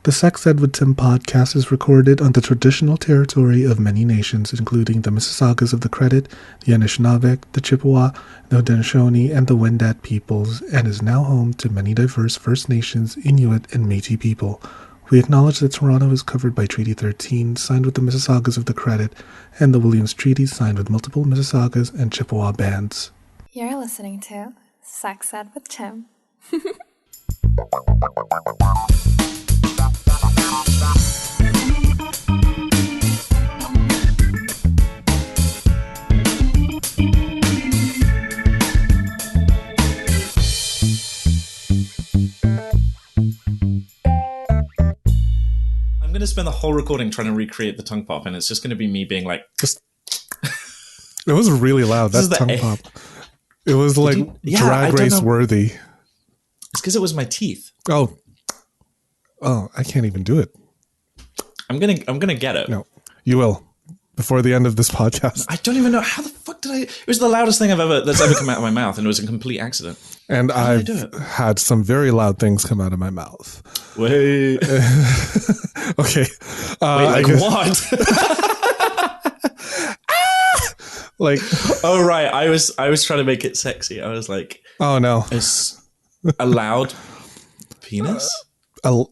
The Sex Ed with Tim podcast is recorded on the traditional territory of many nations, including the Mississaugas of the Credit, the Anishinaabe, the Chippewa, the Haudenosaunee, and the Wendat peoples, and is now home to many diverse First Nations, Inuit, and Métis people. We acknowledge that Toronto is covered by Treaty 13, signed with the Mississaugas of the Credit, and the Williams Treaty, signed with multiple Mississaugas and Chippewa bands. You're listening to Sex Ed with Tim. I'm going to spend the whole recording trying to recreate the tongue pop, and it's just going to be me being like... Just... It was really loud, that tongue pop. It was like Drag Race worthy. It's because it was my teeth. Oh, I can't even do it. I'm gonna get it. No, you will before the end of this podcast. I don't even know how the fuck did I. It was the loudest thing that's ever come out of my mouth, and it was a complete accident. And I've had some very loud things come out of my mouth. Wait. Okay. Wait, what? Like, oh right, I was trying to make it sexy. I was like, oh no, it's a loud penis, a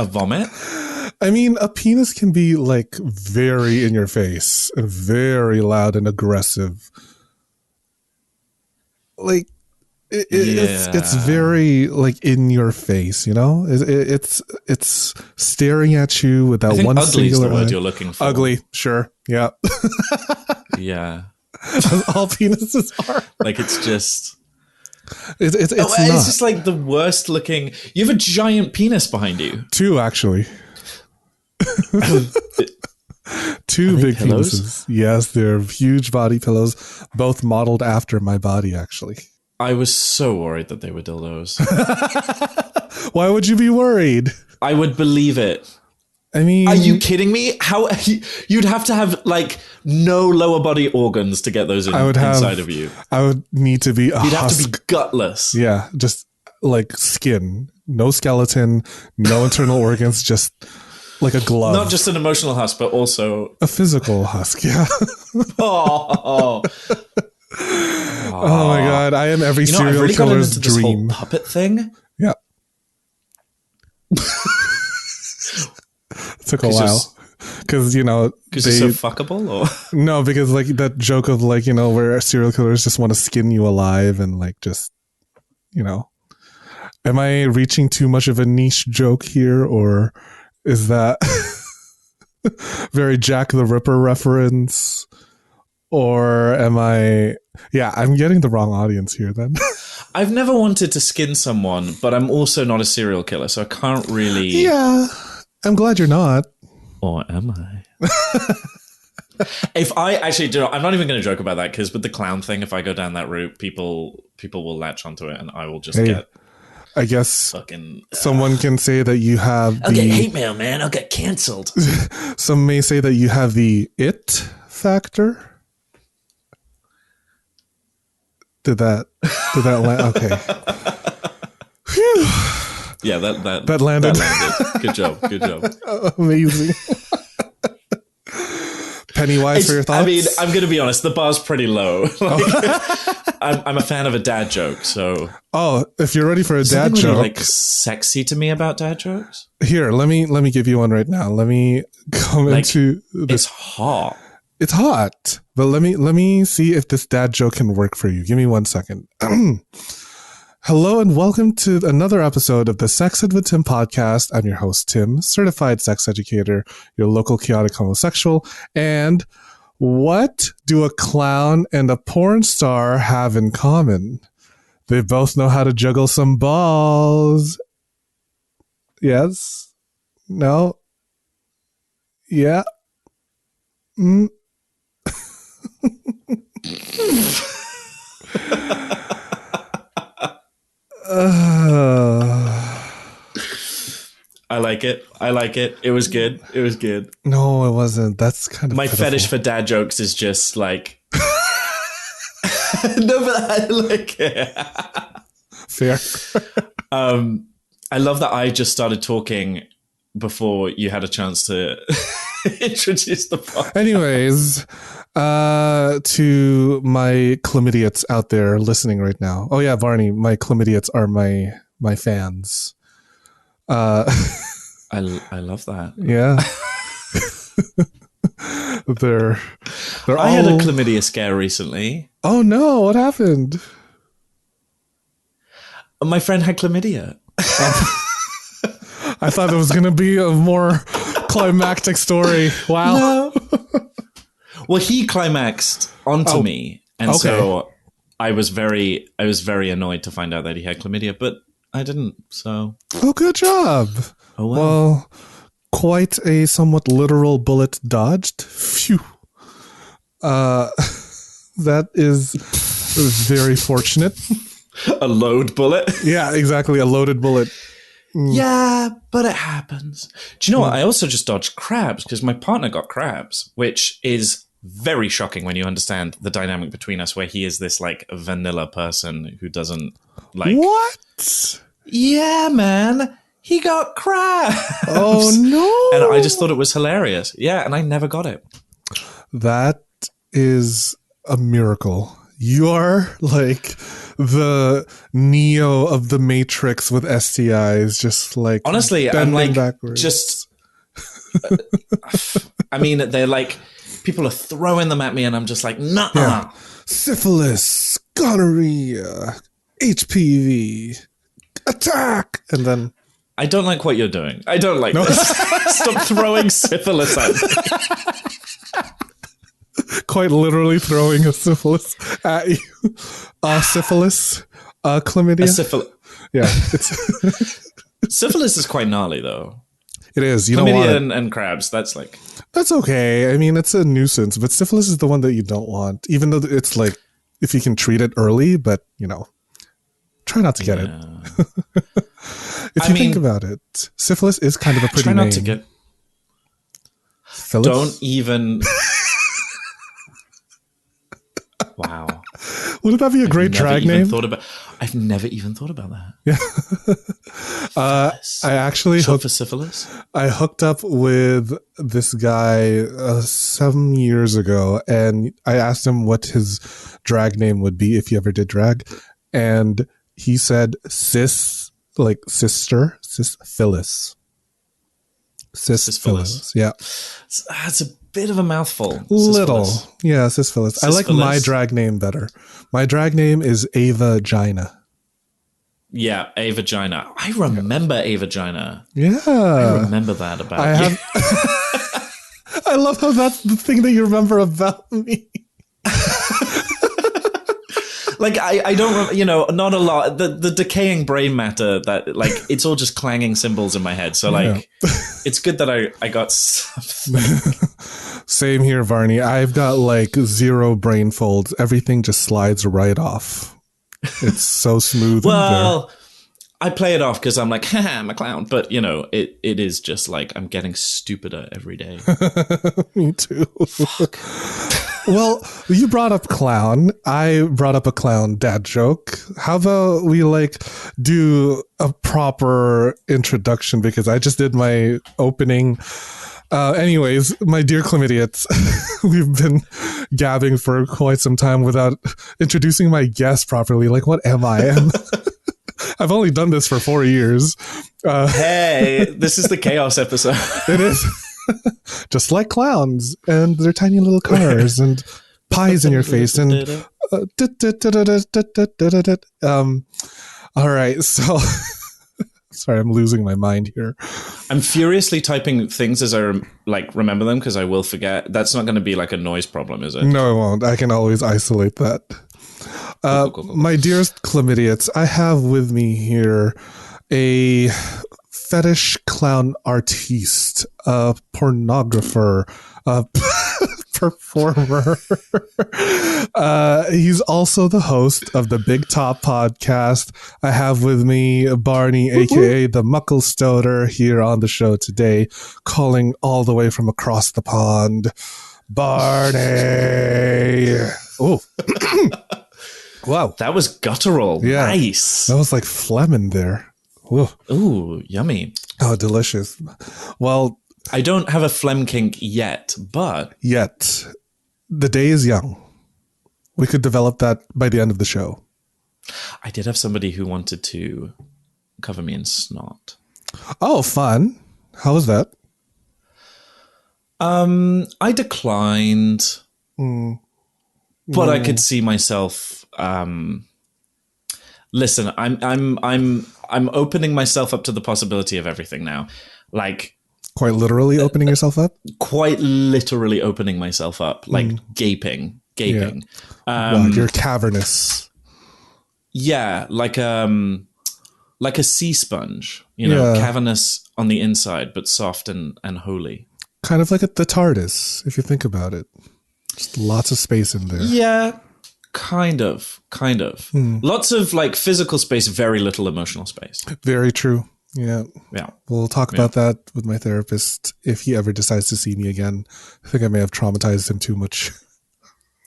vomit. I mean, a penis can be like very in your face and very loud and aggressive. Like it's very like in your face, you know. It's staring at you with that one ugly is singular the word eye. you're looking for. Ugly, sure, yeah, yeah. All penises are like it's just. It's just like the worst looking. You have a giant penis behind you. Two, actually. Two big penises. Yes, they're huge body pillows, both modeled after my body, actually. I was so worried that they were dildos. Why would you be worried? I would believe it. I mean... Are you kidding me? How you'd have to have, like, no lower body organs to get those inside of you. I would need to be a You'd husk. have to be gutless. Yeah, just, like, skin. No skeleton, no internal organs, just... like a glove. Not just an emotional husk, but also... a physical husk, yeah. Oh my god, I am every serial really killer's this dream. Whole puppet thing? Yeah. It took a while. Because, you know... Because it's so fuckable? Or? No, because, like, that joke of, like, you know, where serial killers just want to skin you alive and, like, just, you know... Am I reaching too much of a niche joke here, or... is that very Jack the Ripper reference? Or am I... Yeah, I'm getting the wrong audience here then. I've never wanted to skin someone, but I'm also not a serial killer, so I can't really... Yeah, I'm glad you're not. Or am I? If I actually do, I'm not even going to joke about that, because with the clown thing, if I go down that route, people will latch onto it, and I will just get... I guess fucking, someone can say that you have I'll get hate mail, man. I'll get cancelled. Some may say that you have the it factor. Did that land? Okay. Whew. Yeah, that landed. Good job. Amazing. Pennywise for your thoughts? I mean, I'm going to be honest. The bar's pretty low. I'm a fan of a dad joke, so... Oh, if you're ready for a dad joke... Really, like, sexy to me about dad jokes? Here, let me give you one right now. Let me come into this. It's hot. It's hot. But let me see if this dad joke can work for you. Give me 1 second. Hello and welcome to another episode of the Sex Ed with Tim podcast. I'm your host, Tim, certified sex educator, your local chaotic homosexual, and... what do a clown and a porn star have in common? They both know how to juggle some balls. Yes? No? Yeah? Mm. I like it. It was good. No, it wasn't. That's kind of my pitiful. fetish for dad jokes is just like... No, but I like it. Fair. I love that I just started talking before you had a chance to introduce the podcast. Anyways, to my chlamydiates out there listening right now. Oh yeah, Barney, my chlamydiates are my fans. I love that. Yeah. they're I all... had a chlamydia scare recently. Oh no, what happened? My friend had chlamydia. I thought it was going to be a more climactic story. Wow. No. Well, he climaxed onto me, and so I was very annoyed to find out that he had chlamydia, but I didn't. So, good job. Oh well, quite a somewhat literal bullet dodged. Phew. That is very fortunate. A load bullet. Yeah, exactly. A loaded bullet. Yeah, but it happens. Do you know what? I also just dodged crabs because my partner got crabs, which is very shocking when you understand the dynamic between us, where he is this like vanilla person who doesn't like... What? Yeah, man. He got crabs. Oh, no. And I just thought it was hilarious. Yeah, and I never got it. That is a miracle. You are like the Neo of the Matrix with STIs, just like honestly, I'm like backwards. Just. I mean, they're like people are throwing them at me, and I'm just like, nah. Yeah. Syphilis, gonorrhea, HPV, attack, and then I don't like what you're doing. I don't like this. Stop throwing syphilis at me. Quite literally throwing a syphilis at you. Syphilis, chlamydia. Yeah, syphilis is quite gnarly, though. It is. You chlamydia don't want and crabs. That's okay. I mean, it's a nuisance, but syphilis is the one that you don't want. Even though it's like if you can treat it early, but try not to get it. If you think about it, syphilis is kind of a pretty try not name. To get. Phyllis? Don't even. Wow. Wouldn't that be a great drag name? I've never even thought about that. Yeah. I actually short for syphilis. I hooked up with this guy some years ago, and I asked him what his drag name would be if he ever did drag, and he said cis, like sister, cis Phyllis. Cis Phyllis. Yeah. That's a bit of a mouthful. Little. Yeah, cis Phyllis. I like my drag name better. My drag name is A-Vagina. Yeah, A-Vagina. I remember A-Vagina. Yeah. I remember that about you. I love how that's the thing that you remember about me. Like, I don't, not a lot. The decaying brain matter that, like, it's all just clanging cymbals in my head. So, like, it's good that I got something. Same here, Barney. I've got, like, 0 brain folds. Everything just slides right off. It's so smooth. Well, I play it off because I'm like, haha, I'm a clown. But, it is just like I'm getting stupider every day. Me too. Fuck. Well, you brought up clown. I brought up a clown dad joke. How about we do a proper introduction, because I just did my opening. Anyways, my dear chlamydiates, we've been gabbing for quite some time without introducing my guest properly. Like, what am I? I've only done this for 4 years. Hey, this is the chaos episode. It is. Just like clowns and their tiny little cars and pies in your face and all right, so sorry, I'm losing my mind here. I'm furiously typing things as I remember them, because I will forget. That's not going to be like a noise problem, is it? No, it won't. I can always isolate that. Cool. My dearest chlamydiates, I have with me here a fetish clown artiste, a pornographer, a performer. He's also the host of the Big Top podcast. I have with me Barney, a.k.a. the Muckle Stoater, here on the show today, calling all the way from across the pond. Barney! Oh. Wow. That was guttural. Yeah. Nice. That was like phlegm in there. Ooh. Ooh, yummy. Oh, delicious. Well, I don't have a phlegm kink yet, but... Yet. The day is young. We could develop that by the end of the show. I did have somebody who wanted to cover me in snot. Oh, fun. How was that? I declined, but I could see myself. Listen, I'm opening myself up to the possibility of everything now. Like, quite literally opening yourself up? Quite literally opening myself up, like gaping. Yeah. Wow, you're cavernous. Yeah, like a sea sponge, cavernous on the inside, but soft and holy. Kind of like the TARDIS, if you think about it. Just lots of space in there. Yeah, kind of. Lots of like physical space, very little emotional space. Very true. Yeah. We'll talk about that with my therapist if he ever decides to see me again. I think I may have traumatized him too much.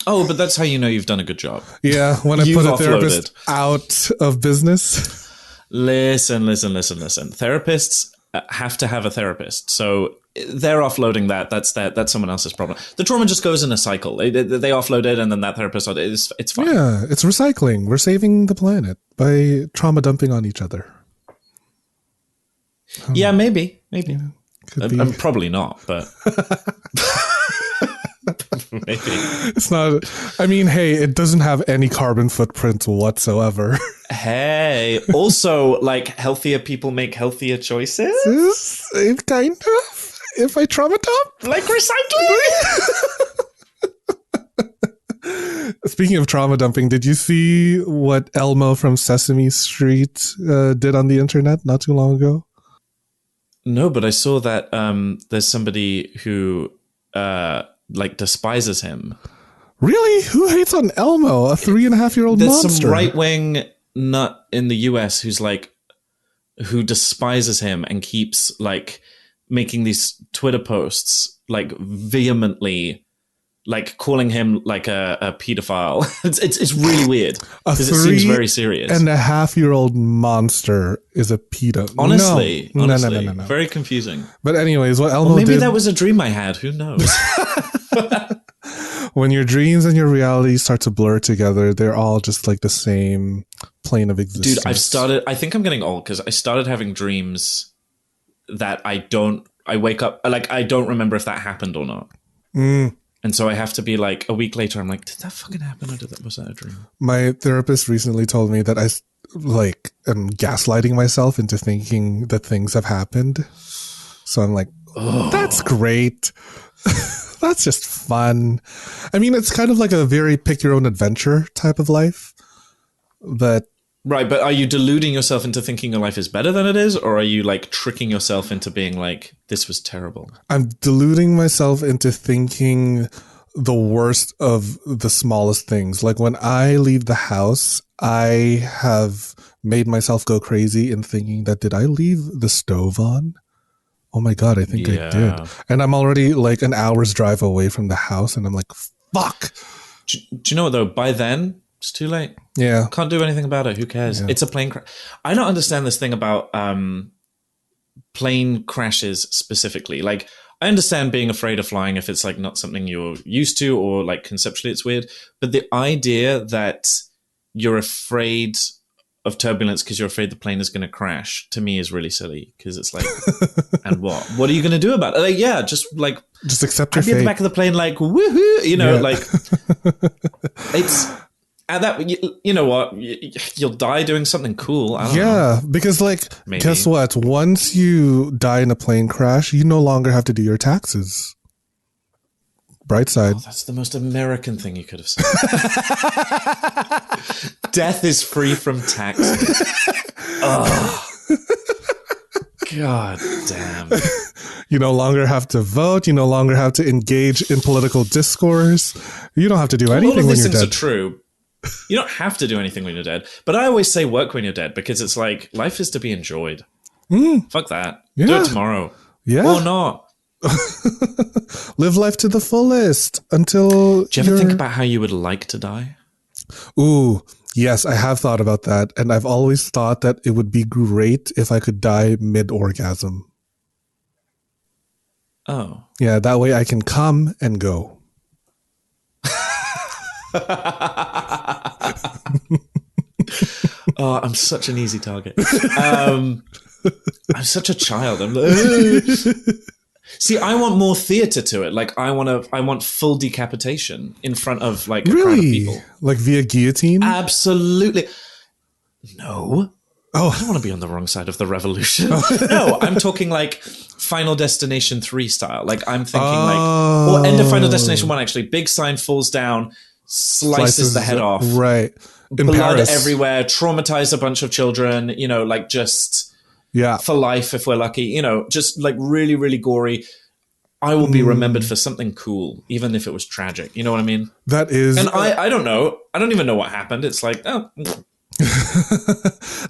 Oh, but that's how you know you've done a good job. Yeah, when I put a therapist out of business. Listen. Therapists have to have a therapist. So they're offloading that. That's someone else's problem. The trauma just goes in a cycle. They offload it, and then that therapist, it's fine. Yeah, it's recycling. We're saving the planet by trauma dumping on each other. Yeah, maybe. Yeah, could be. I'm probably not, but maybe. It's not. I mean, hey, it doesn't have any carbon footprint whatsoever. Hey, also, like, healthier people make healthier choices. Kind of. If I trauma dump, like recycling. Speaking of trauma dumping, did you see what Elmo from Sesame Street did on the internet not too long ago? No, but I saw that there's somebody who like despises him. Really? Who hates on Elmo, a 3.5-year-old monster? There's some right-wing nut in the US who despises him and keeps like making these Twitter posts like vehemently, like calling him like a pedophile. It's really weird because it seems very serious. 3.5-year-old monster is a pedo. Honestly, no. Very confusing. But anyways, what Elmo maybe did, that was a dream I had. Who knows? When your dreams and your reality start to blur together, they're all just like the same plane of existence. Dude, I think I'm getting old because I started having dreams that I wake up, like, I don't remember if that happened or not. And so I have to be like, a week later, I'm like, did that fucking happen or was that a dream? My therapist recently told me that I am gaslighting myself into thinking that things have happened. So I'm like, that's great. That's just fun. I mean, it's kind of like a very pick your own adventure type of life. But right, but are you deluding yourself into thinking your life is better than it is? Or are you like tricking yourself into being like, this was terrible? I'm deluding myself into thinking the worst of the smallest things. Like when I leave the house, I have made myself go crazy in thinking that, did I leave the stove on? Oh my God, I think I did. And I'm already like an hour's drive away from the house and I'm like, fuck. Do you know what though? By then, it's too late. Yeah. Can't do anything about it. Who cares? Yeah. It's a plane crash. I don't understand this thing about plane crashes specifically. Like, I understand being afraid of flying if it's like not something you're used to or like conceptually it's weird. But the idea that you're afraid of turbulence because you're afraid the plane is going to crash, to me is really silly because it's like, and what are you going to do about it? Like, yeah, just accept your fate. I'd be at the back of the plane like, woohoo, like it's at that, you know what, you'll die doing something cool. I don't know. Because like, maybe. Guess what? Once you die in a plane crash, you no longer have to do your taxes. Bright side. Oh, that's the most American thing you could have said. Death is free from taxes. Oh. God damn. You no longer have to vote. You no longer have to engage in political discourse. You don't have to do anything when you're dead. All of these things are true. You don't have to do anything when you're dead. But I always say work when you're dead because it's like life is to be enjoyed. Fuck that. Yeah. Do it tomorrow. Yeah. Or not. Live life to the fullest until. Do you ever think about how you would like to die? Ooh, yes, I have thought about that. And I've always thought that it would be great if I could die mid-orgasm. Oh. Yeah, that way I can come and go. Oh, I'm such an easy target. I'm such a child. I'm like, see, I want more theater to it. Like, I want full decapitation in front of like a crowd of people. Like via guillotine? Absolutely. No. Oh, I don't want to be on the wrong side of the revolution. No, I'm talking like Final Destination 3 style. Like, I'm thinking or end of Final Destination 1, actually. Big sign falls down, slices the head off. Right. In Blood Paris. everywhere, traumatize a bunch of children, like just for life if we're lucky, just like really, really gory. I will be remembered for something cool, even if it was tragic. You know what I mean? That is... And I don't know. I don't even know what happened. It's like, oh...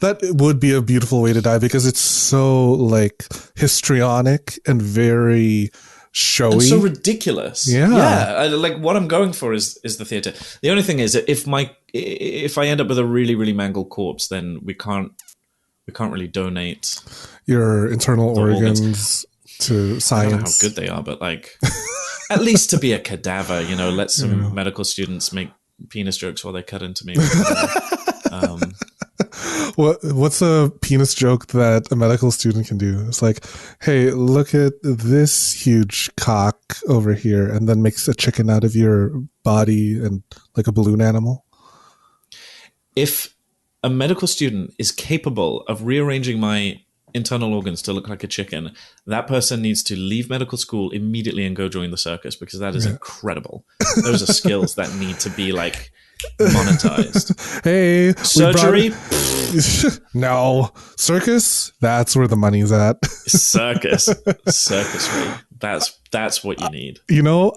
That would be a beautiful way to die because it's so like histrionic and very showy. And so ridiculous. Yeah. Like what I'm going for is the theater. The only thing is that if I end up with a really, really mangled corpse, then we can't really donate your internal organs to science. I don't know how good they are, but like at least to be a cadaver, let some medical students make penis jokes while they cut into me. What's a penis joke that a medical student can do? It's like, hey, look at this huge cock over here, and then makes a chicken out of your body and like a balloon animal. If a medical student is capable of rearranging my internal organs to look like a chicken, that person needs to leave medical school immediately and go join the circus, because that is incredible. Those are skills that need to be like monetized. Hey, surgery? No. Circus? That's where the money's at. Circus. That's what you need.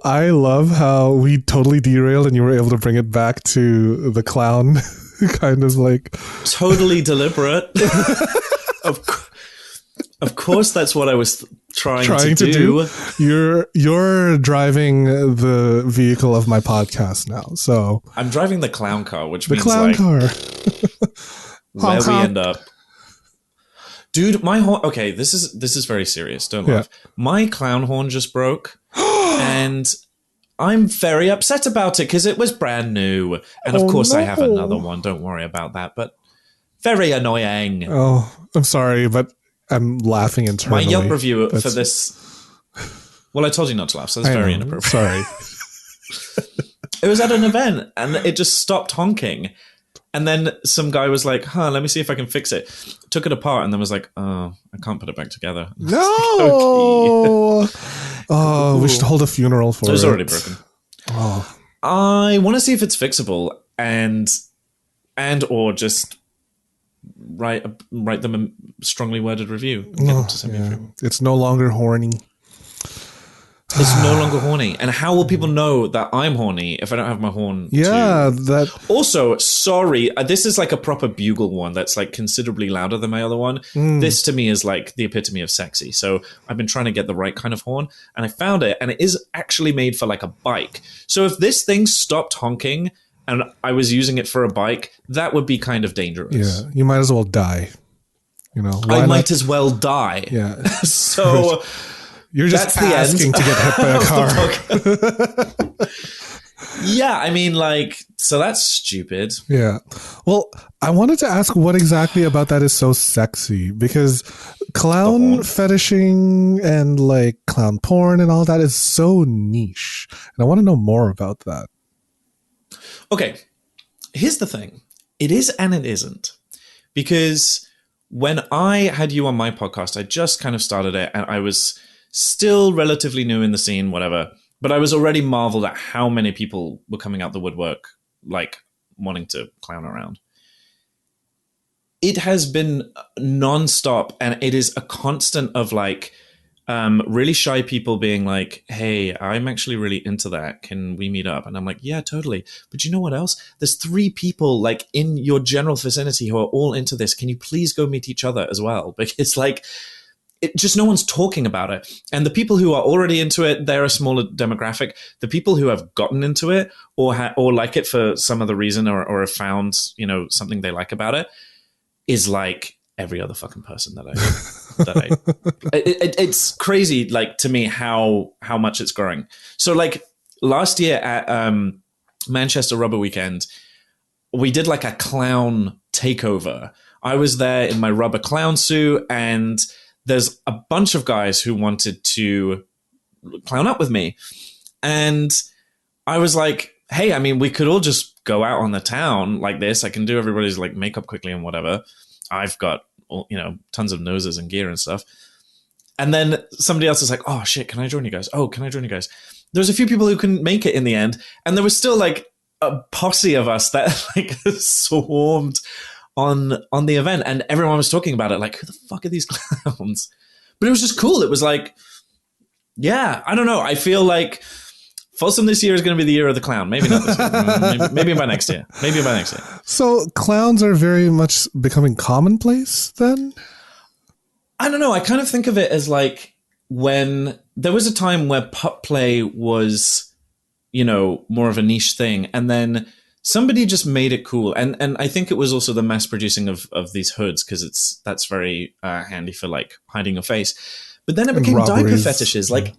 I love how we totally derailed and you were able to bring it back to the clown. Kind of like totally deliberate. Of course, that's what I was trying to do. You're driving the vehicle of my podcast now, so I'm driving the clown car, which the means clown like car. where we end up. Dude, my horn. Okay, this is very serious. Don't laugh. My clown horn just broke, and I'm very upset about it because it was brand new, and of course I have another one. Don't worry about that, but very annoying. Oh, I'm sorry, but I'm laughing internally. My Yelp review for this... Well, I told you not to laugh, so that's very inappropriate. Sorry. It was at an event, and it just stopped honking. And then some guy was like, let me see if I can fix it. Took it apart, and then was like, oh, I can't put it back together. No! Okay. Oh, we should hold a funeral for it. It was already broken. Oh. I want to see if it's fixable, and or just... write them a strongly worded review and get them to send me through. It's no longer horny. It's no longer horny. And how will people know that I'm horny if I don't have my horn? That. Also, sorry, this is like a proper bugle one that's like considerably louder than my other one. This to me is like the epitome of sexy. So I've been trying to get the right kind of horn, and I found it, and it is actually made for like a bike. So if this thing stopped honking and I was using it for a bike, that would be kind of dangerous. Yeah, you might as well die. I might as well die. Yeah. So you're just asking to get hit by a car. Yeah, I mean, like, so that's stupid. Yeah. Well, I wanted to ask what exactly about that is so sexy, because clown fetishing and like clown porn and all that is so niche. And I want to know more about that. Okay, here's the thing. It is and it isn't. Because when I had you on my podcast, I just kind of started it, and I was still relatively new in the scene, whatever. But I was already marveled at how many people were coming out the woodwork, like wanting to clown around. It has been nonstop, and it is a constant of like really shy people being like, hey, I'm actually really into that. Can we meet up? And I'm like, yeah, totally. But you know what else? There's 3 people like in your general vicinity who are all into this. Can you please go meet each other as well? Because like, just no one's talking about it. And the people who are already into it, they're a smaller demographic. The people who have gotten into it or like it for some other reason or have found, something they like about it is like every other fucking person it's crazy, like, to me, how much it's growing. So like last year at Manchester Rubber Weekend, we did like a clown takeover. I was there in my rubber clown suit, and there's a bunch of guys who wanted to clown up with me. And I was like, hey, I mean, we could all just go out on the town like this. I can do everybody's like makeup quickly and whatever. I've got, tons of noses and gear and stuff. And then somebody else is like, oh shit, can I join you guys? Oh, can I join you guys? There's a few people who couldn't make it in the end. And there was still like a posse of us that like swarmed on the event, and everyone was talking about it. Like, who the fuck are these clowns? But it was just cool. It was like, yeah, I don't know. I feel like Folsom this year is going to be the year of the clown. Maybe not this year. maybe by next year. So clowns are very much becoming commonplace then? I don't know. I kind of think of it as like when there was a time where pup play was, more of a niche thing. And then somebody just made it cool. And I think it was also the mass producing of these hoods, because that's very handy for like hiding your face. But then it became diaper fetishes. Like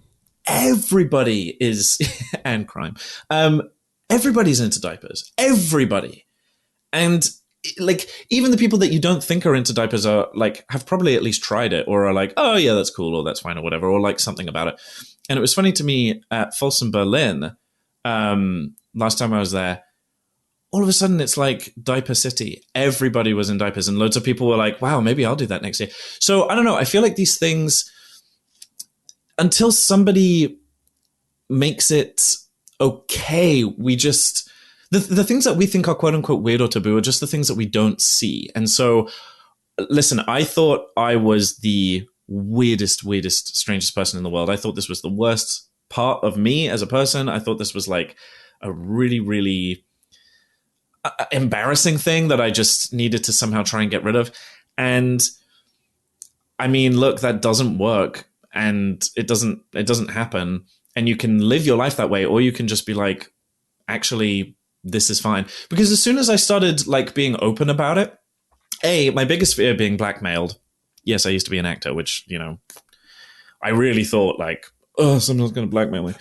everybody is, and crime. Everybody's into diapers. Everybody. And like even the people that you don't think are into diapers are like, have probably at least tried it, or are like, oh yeah, that's cool, or that's fine, or whatever, or like something about it. And it was funny to me at Folsom Berlin, last time I was there, all of a sudden it's like diaper city. Everybody was in diapers, and loads of people were like, wow, maybe I'll do that next year. So I don't know. I feel like these things, until somebody makes it okay, we just, the things that we think are quote unquote weird or taboo are just the things that we don't see. And so, listen, I thought I was the weirdest, strangest person in the world. I thought this was the worst part of me as a person. I thought this was like a really, really embarrassing thing that I just needed to somehow try and get rid of. And I mean, look, that doesn't work, and it doesn't happen. And you can live your life that way, or you can just be like, actually, this is fine. Because as soon as I started like being open about it, my biggest fear being blackmailed. Yes, I used to be an actor, which, I really thought like, oh, someone's going to blackmail me.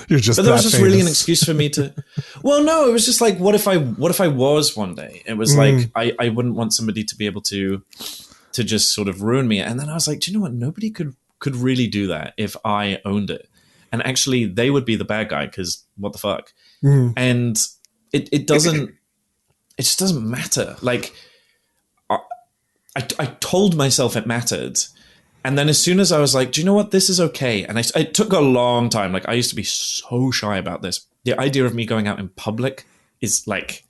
You're just, but that was just really an excuse for me to. Well, no, it was just like, what if I was one day? It was like I wouldn't want somebody to be able to just sort of ruin me. And then I was like, do you know what? Nobody could really do that if I owned it, and actually they would be the bad guy, because what the fuck? And it doesn't. It just doesn't matter. Like I told myself it mattered. And then as soon as I was like, do you know what? This is okay. And it took a long time. Like I used to be so shy about this. The idea of me going out in public is like,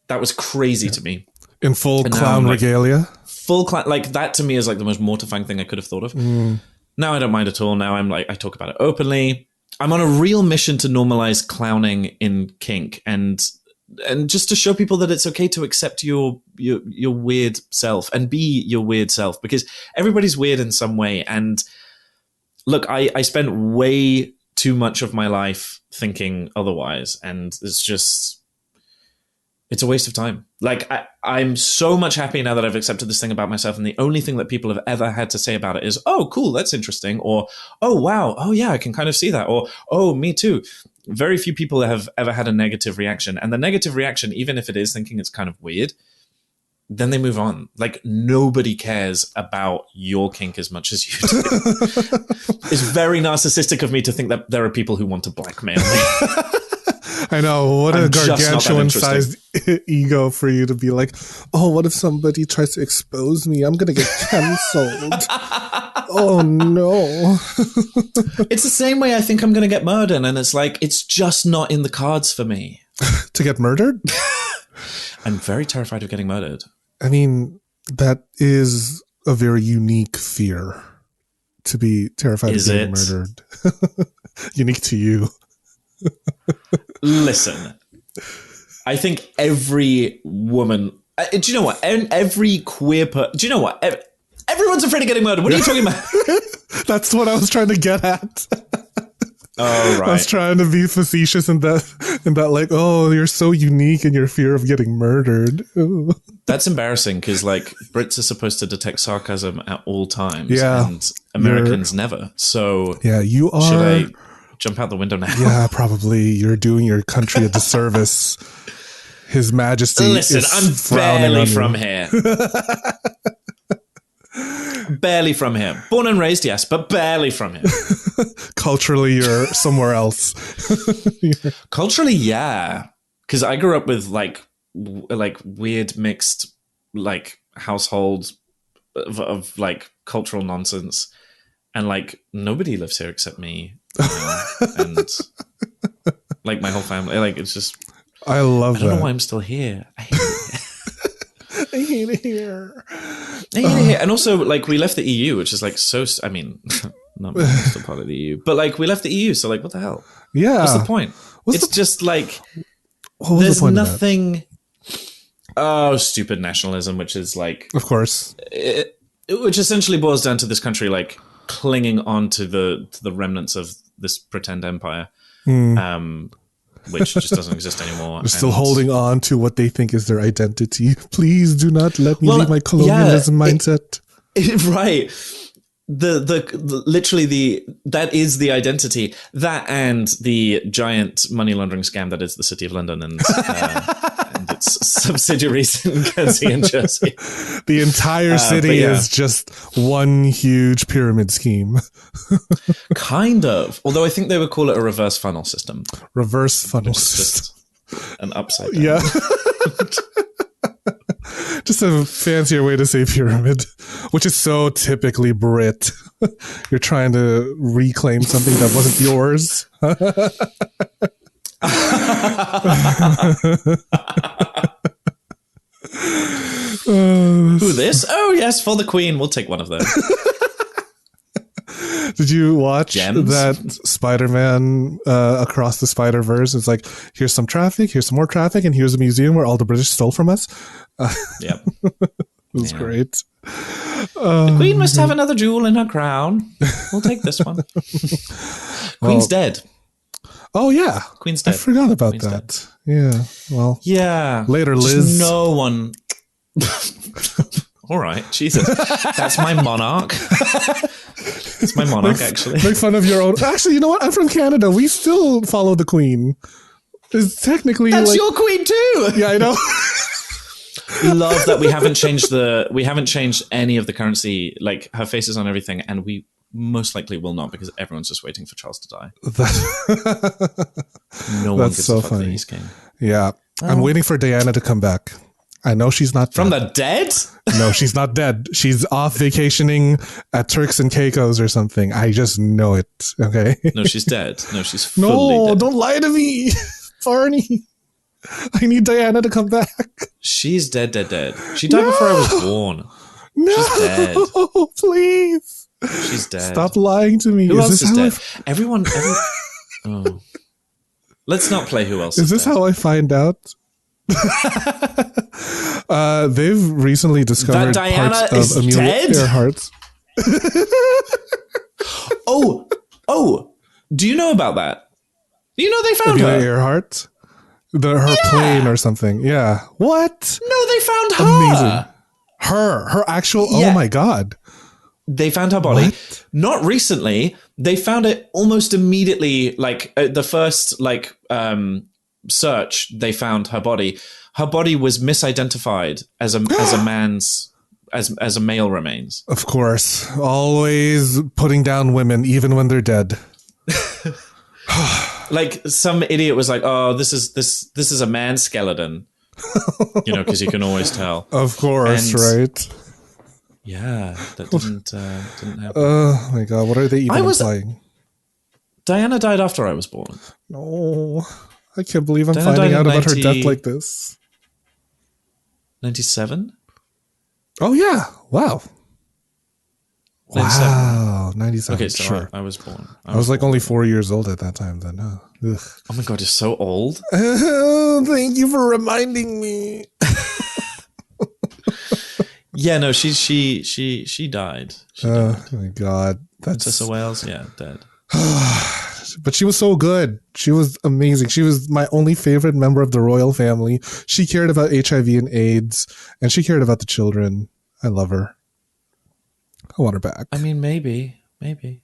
that was crazy to me. In full clown regalia? Full clown. Like that to me is like the most mortifying thing I could have thought of. Now I don't mind at all. Now I'm like, I talk about it openly. I'm on a real mission to normalize clowning in kink, and just to show people that it's okay to accept your weird self and be your weird self, because everybody's weird in some way. And look, I spent way too much of my life thinking otherwise, and it's a waste of time. Like I'm so much happier now that I've accepted this thing about myself, and the only thing that people have ever had to say about it is, oh, cool, that's interesting, or oh, wow, oh yeah, I can kind of see that, or oh, me too. Very few people have ever had a negative reaction. And the negative reaction, even if it is thinking it's kind of weird, then they move on. Like nobody cares about your kink as much as you do. It's very narcissistic of me to think that there are people who want to blackmail me. I know. What a gargantuan-sized ego for you to be like, oh, what if somebody tries to expose me? I'm going to get canceled. Oh, no. It's the same way I think I'm going to get murdered. And it's like, it's just not in the cards for me. To get murdered? I'm very terrified of getting murdered. I mean, that is a very unique fear, to be terrified of being murdered. Unique to you. Listen, I think every woman, do you know what? Every queer person, do you know what? Everyone's afraid of getting murdered. What are you talking about? That's what I was trying to get at. Oh, right. I was trying to be facetious in that like, oh, you're so unique in your fear of getting murdered. Ooh. That's embarrassing because like Brits are supposed to detect sarcasm at all times, Yeah, and Americans never. So yeah, you are. Should I jump out the window now? Yeah, probably. You're doing your country a disservice. His Majesty. Listen, is I'm barely from here. Barely from here. Born and raised, yes, but barely from here. Culturally, you're somewhere else. Culturally, yeah, because I grew up with like weird mixed like household of like cultural nonsense, and like nobody lives here except me, and like my whole family. Like it's just, I love that. I don't know why I'm still here. I hate it. I hate it here. And also, like, we left the EU, which is like so. I mean, not really still part of the EU, but like we left the EU, so like, what the hell? Yeah, what's the point? It's just like there's the nothing. Oh, stupid nationalism, which is like, of course, which essentially boils down to this country like clinging on to the remnants of this pretend empire, which just doesn't exist anymore. They're still holding on to what they think is their identity. Please do not let me leave my colonialism mindset. Right. Literally that is the identity. That and the giant money laundering scam that is the City of London and its subsidiaries in Guernsey and Jersey. The entire city is just one huge pyramid scheme. Kind of. Although I think they would call it a reverse funnel system. Reverse funnel system. Just an upside down. Yeah. Just a fancier way to say pyramid, which is so typically Brit. You're trying to reclaim something that wasn't yours. Who this? Oh, yes, for the Queen. We'll take one of those. Did you watch Gems? that Spider-Man Across the Spider-Verse? It's like, here's some traffic, here's some more traffic, and here's a museum where all the British stole from us. Yep. It was great. The Queen must have another jewel in her crown. We'll take this one. Queen's dead. Oh, yeah. Queen's dead. I forgot about Queen's that. Dead. Yeah. Well. Yeah. Later, Just Liz. no one. All right. Jesus. That's my monarch. It's my monarch, actually. Make fun of your own. Actually, you know what? I'm from Canada. We still follow the Queen. It's technically That's like, your Queen too. Yeah, I know. Love that we haven't changed any of the currency, like her face is on everything, and we most likely will not because everyone's just waiting for Charles to die. No one gives so a fuck that funny. he's king. Yeah. I'm waiting for Diana to come back. I know she's not From dead. the dead? No, she's not dead. She's off vacationing at Turks and Caicos or something. I just know it. Okay. No, she's dead. No, she's fully dead. Don't lie to me, Barney. I need Diana to come back. She's dead. She died before I was born. No, She's dead. Please. She's dead. Stop lying to me. Who else is dead? I Everyone. Oh. Let's not play Who Else Is this dead. how I find out? They've recently discovered That Diana parts is of Amelia dead? Earhart's. Oh, do you know about that? You know they found Amelia her. Earhart? Her plane or something. Yeah. What? No, they found her. Amazing. Her actual, Yeah. oh my God. They found her body. What? Not recently. They found it almost immediately. Like the first search, they found her body. Her body was misidentified as a man's as a male remains. Of course. Always putting down women, even when they're dead. Like some idiot was like, "Oh, this is a man skeleton," you know, because you can always tell. Of course, And- right? Yeah, that didn't happen. Oh my God, what are they even I was- implying? Diana died after I was born. No, I can't believe I'm Diana finding died out in about her 90 death like this. 97? Oh yeah, wow. 97. Wow, 97. Okay, so sure. I was born. I was like only 4 years old at that time then. Huh? Ugh. Oh my God, you're so old. Thank you for reminding me. Yeah, no, she died. She died. Oh my God. Princess of Wales, yeah, dead. But she was so good. She was amazing. She was my only favorite member of the royal family. She cared about HIV and AIDS, and she cared about the children. I love her. I want her back. I mean, maybe. I'm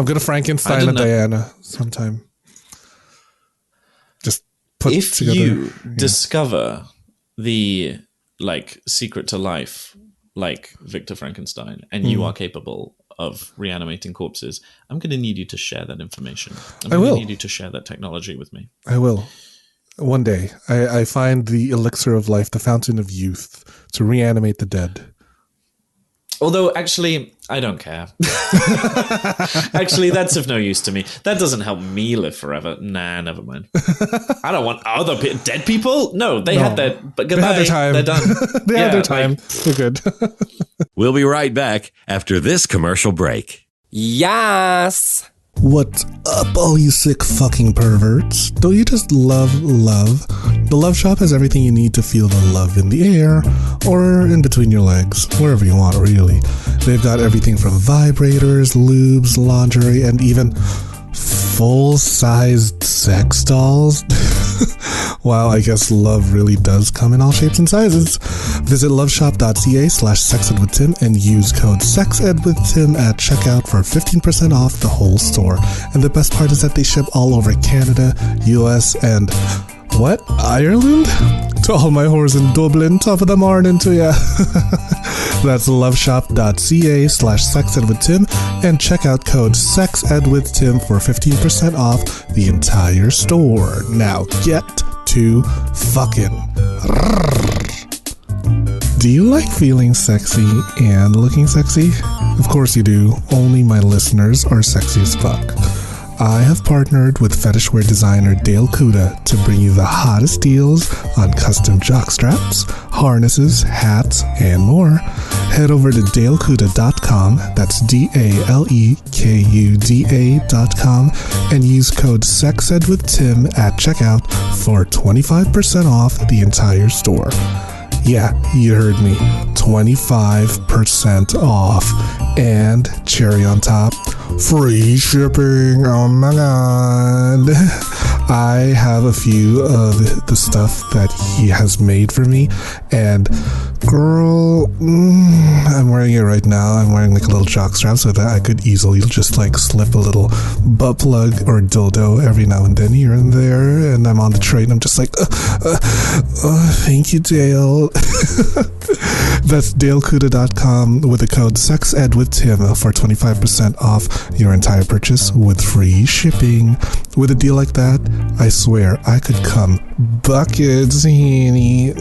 gonna Frankenstein a Diana sometime. Just put if together. you discover the secret to life, like Victor Frankenstein, and you are capable of reanimating corpses, I'm going to need you to share that information. I'm going to need you to share that technology with me. I will. One day, I find the elixir of life, the fountain of youth, to reanimate the dead. Although, actually, I don't care. Actually, that's of no use to me. That doesn't help me live forever. Nah, never mind. I don't want other dead people. No, they had their... But goodbye. They had their time. They're done. They had their time. They're good. We'll be right back after this commercial break. Yes! What's up, all you sick fucking perverts? Don't you just love love? The Love Shop has everything you need to feel the love in the air, or in between your legs, wherever you want, really. They've got everything from vibrators, lubes, lingerie, and even full-sized sex dolls. Wow, I guess love really does come in all shapes and sizes. Visit loveshop.ca/sexedwithtim and use code SEXEDWithTim at checkout for 15% off the whole store. And the best part is that they ship all over Canada, US, and... what? Ireland? To all my whores in Dublin, top of the morning to ya. That's loveshop.ca/sexedwithtim and check out code SEXEDWithTim for 15% off the entire store. Now get to fucking. Do you like feeling sexy and looking sexy? Of course you do. Only my listeners are sexy as fuck. I have partnered with fetishwear designer Dale Kuda to bring you the hottest deals on custom jockstraps, harnesses, hats, and more. Head over to dalekuda.com, that's DALEKUDA.com, and use code SEXEDWithTim at checkout for 25% off the entire store. Yeah, you heard me. 25% off. And cherry on top, free shipping. Oh my god. I have a few of the stuff that he has made for me, and girl, I'm wearing it right now. I'm wearing like a little jock strap so that I could easily just like slip a little butt plug or dildo every now and then here and there, and I'm on the train. I'm just like, thank you, Dale. That's dalekuda.com with the code SEXEDWithTim for 25% off your entire purchase with free shipping. With a deal like that, I swear I could come buckets, honey.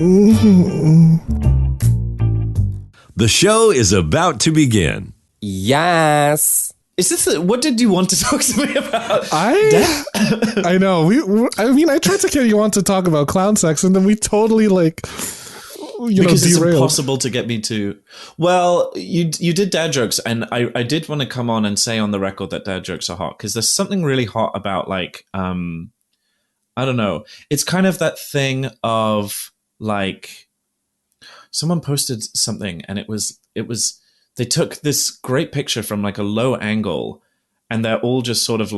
The show is about to begin. Yes! Is this what did you want to talk to me about? I know. I tried to get you on to talk about clown sex, and then we totally because it's derailed. impossible to get me to. Well, you did dad jokes, and I did want to come on and say on the record that dad jokes are hot, because there's something really hot about I don't know. It's kind of that thing of someone posted something, and it was they took this great picture from a low angle, and they're all just sort of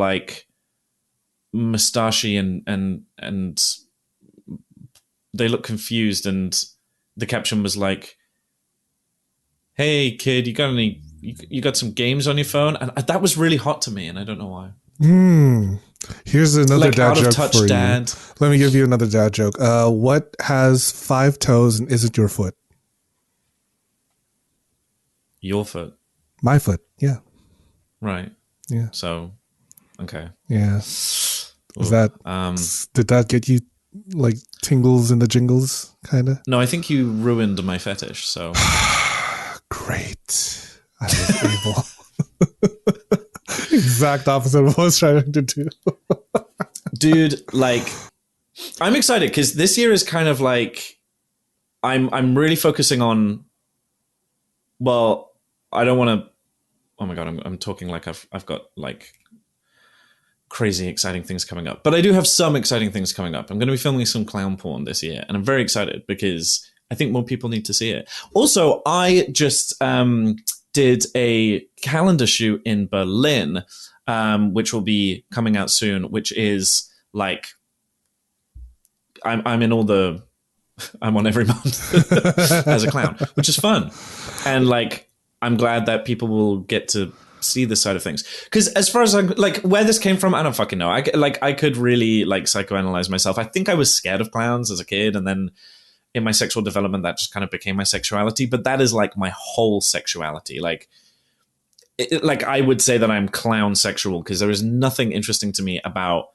mustachy and they look confused, and the caption was like, "Hey kid, you got some games on your phone?" And that was really hot to me, and I don't know why. Here's another dad joke for dad. you. Let me give you another dad joke. What has 5 toes and isn't your foot? Your foot. My foot. Yeah. Right. Yeah. So, okay. Yeah. Was that? Did that get you tingles in the jingles, kind of? No, I think you ruined my fetish. So great. I was able. Exact opposite of what I was trying to do. Dude, I'm excited because this year is kind of I'm really focusing on. Well, I don't want to. Oh my god, I'm talking like I've got crazy exciting things coming up, but I do have some exciting things coming up. I'm going to be filming some clown porn this year, and I'm very excited because I think more people need to see it. Also, I just did a calendar shoot in Berlin, which will be coming out soon, which is like I'm on every month as a clown, which is fun. And like, I'm glad that people will get to see this side of things. Because as far as I'm like, where this came from, I don't fucking know. I could really like psychoanalyze myself. I think I was scared of clowns as a kid. And then in my sexual development, that just kind of became my sexuality. But that is like my whole sexuality. Like I would say that I'm clown sexual because there is nothing interesting to me about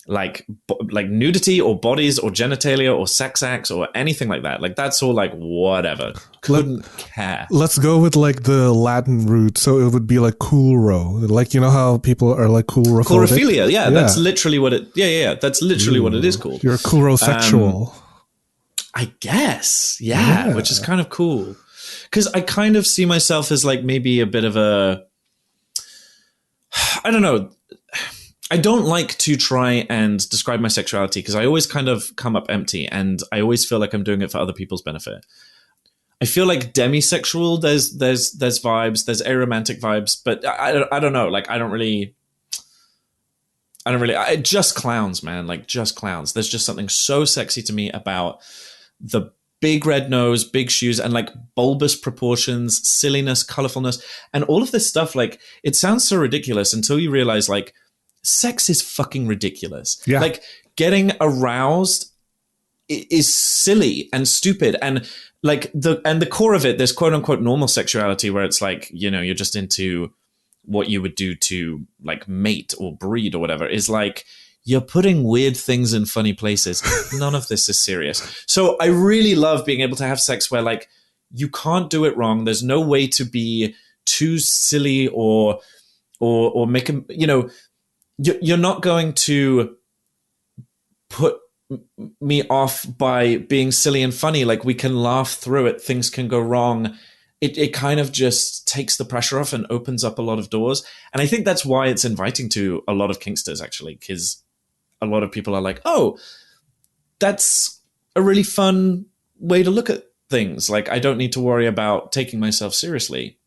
like nudity or bodies or genitalia or sex acts or anything like that. Like that's all like whatever. Couldn't care. Let's go with like the Latin root. So it would be like coolro. Like, you know how people are like coolrophobic? Coulrophilia. Yeah, that's literally what it. Yeah. That's literally what it is called. You're a coulrosexual. I guess. Yeah, which is kind of cool. Because I kind of see myself as like maybe a bit of a. I don't know. I don't like to try and describe my sexuality because I always kind of come up empty and I always feel like I'm doing it for other people's benefit. I feel like demisexual, there's vibes, there's aromantic vibes, but I don't know. Like, just clowns, man. Like just clowns. There's just something so sexy to me about the big red nose, big shoes, and like bulbous proportions, silliness, colorfulness, and all of this stuff. Like it sounds so ridiculous until you realize like, sex is fucking ridiculous. Yeah. Like getting aroused is silly and stupid. And like the core of it, there's quote unquote normal sexuality where it's like, you know, you're just into what you would do to like mate or breed or whatever, is like you're putting weird things in funny places. None of this is serious. So I really love being able to have sex where like you can't do it wrong. There's no way to be too silly or make a, you know, you're not going to put me off by being silly and funny. Like we can laugh through it. Things can go wrong. It kind of just takes the pressure off and opens up a lot of doors. And I think that's why it's inviting to a lot of kinksters actually, because a lot of people are like, oh, that's a really fun way to look at things. Like I don't need to worry about taking myself seriously.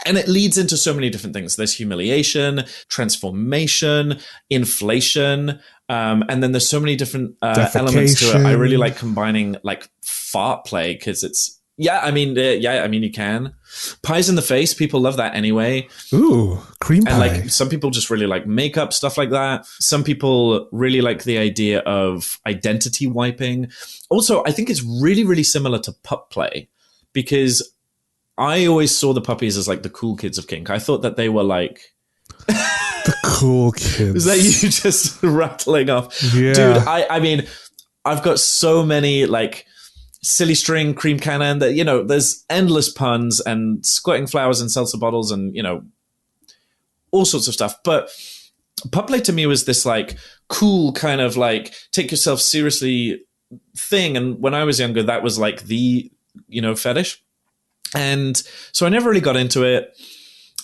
And it leads into so many different things. There's humiliation, transformation, inflation, and then there's so many different elements to it. I really like combining like fart play because it's I mean you can. Pies in the face, people love that anyway. Ooh, cream pie. And like some people just really like makeup, stuff like that. Some people really like the idea of identity wiping. Also, I think it's really, really similar to pup play because I always saw the puppies as like the cool kids of kink. I thought that they were like the cool kids. Is that you just rattling off? Yeah. Dude, I mean, I've got so many like silly string cream cannon that, you know, there's endless puns and squirting flowers in seltzer bottles and, you know, all sorts of stuff. But pup play to me was this like cool kind of like take yourself seriously thing. And when I was younger, that was like the, you know, fetish. And so I never really got into it.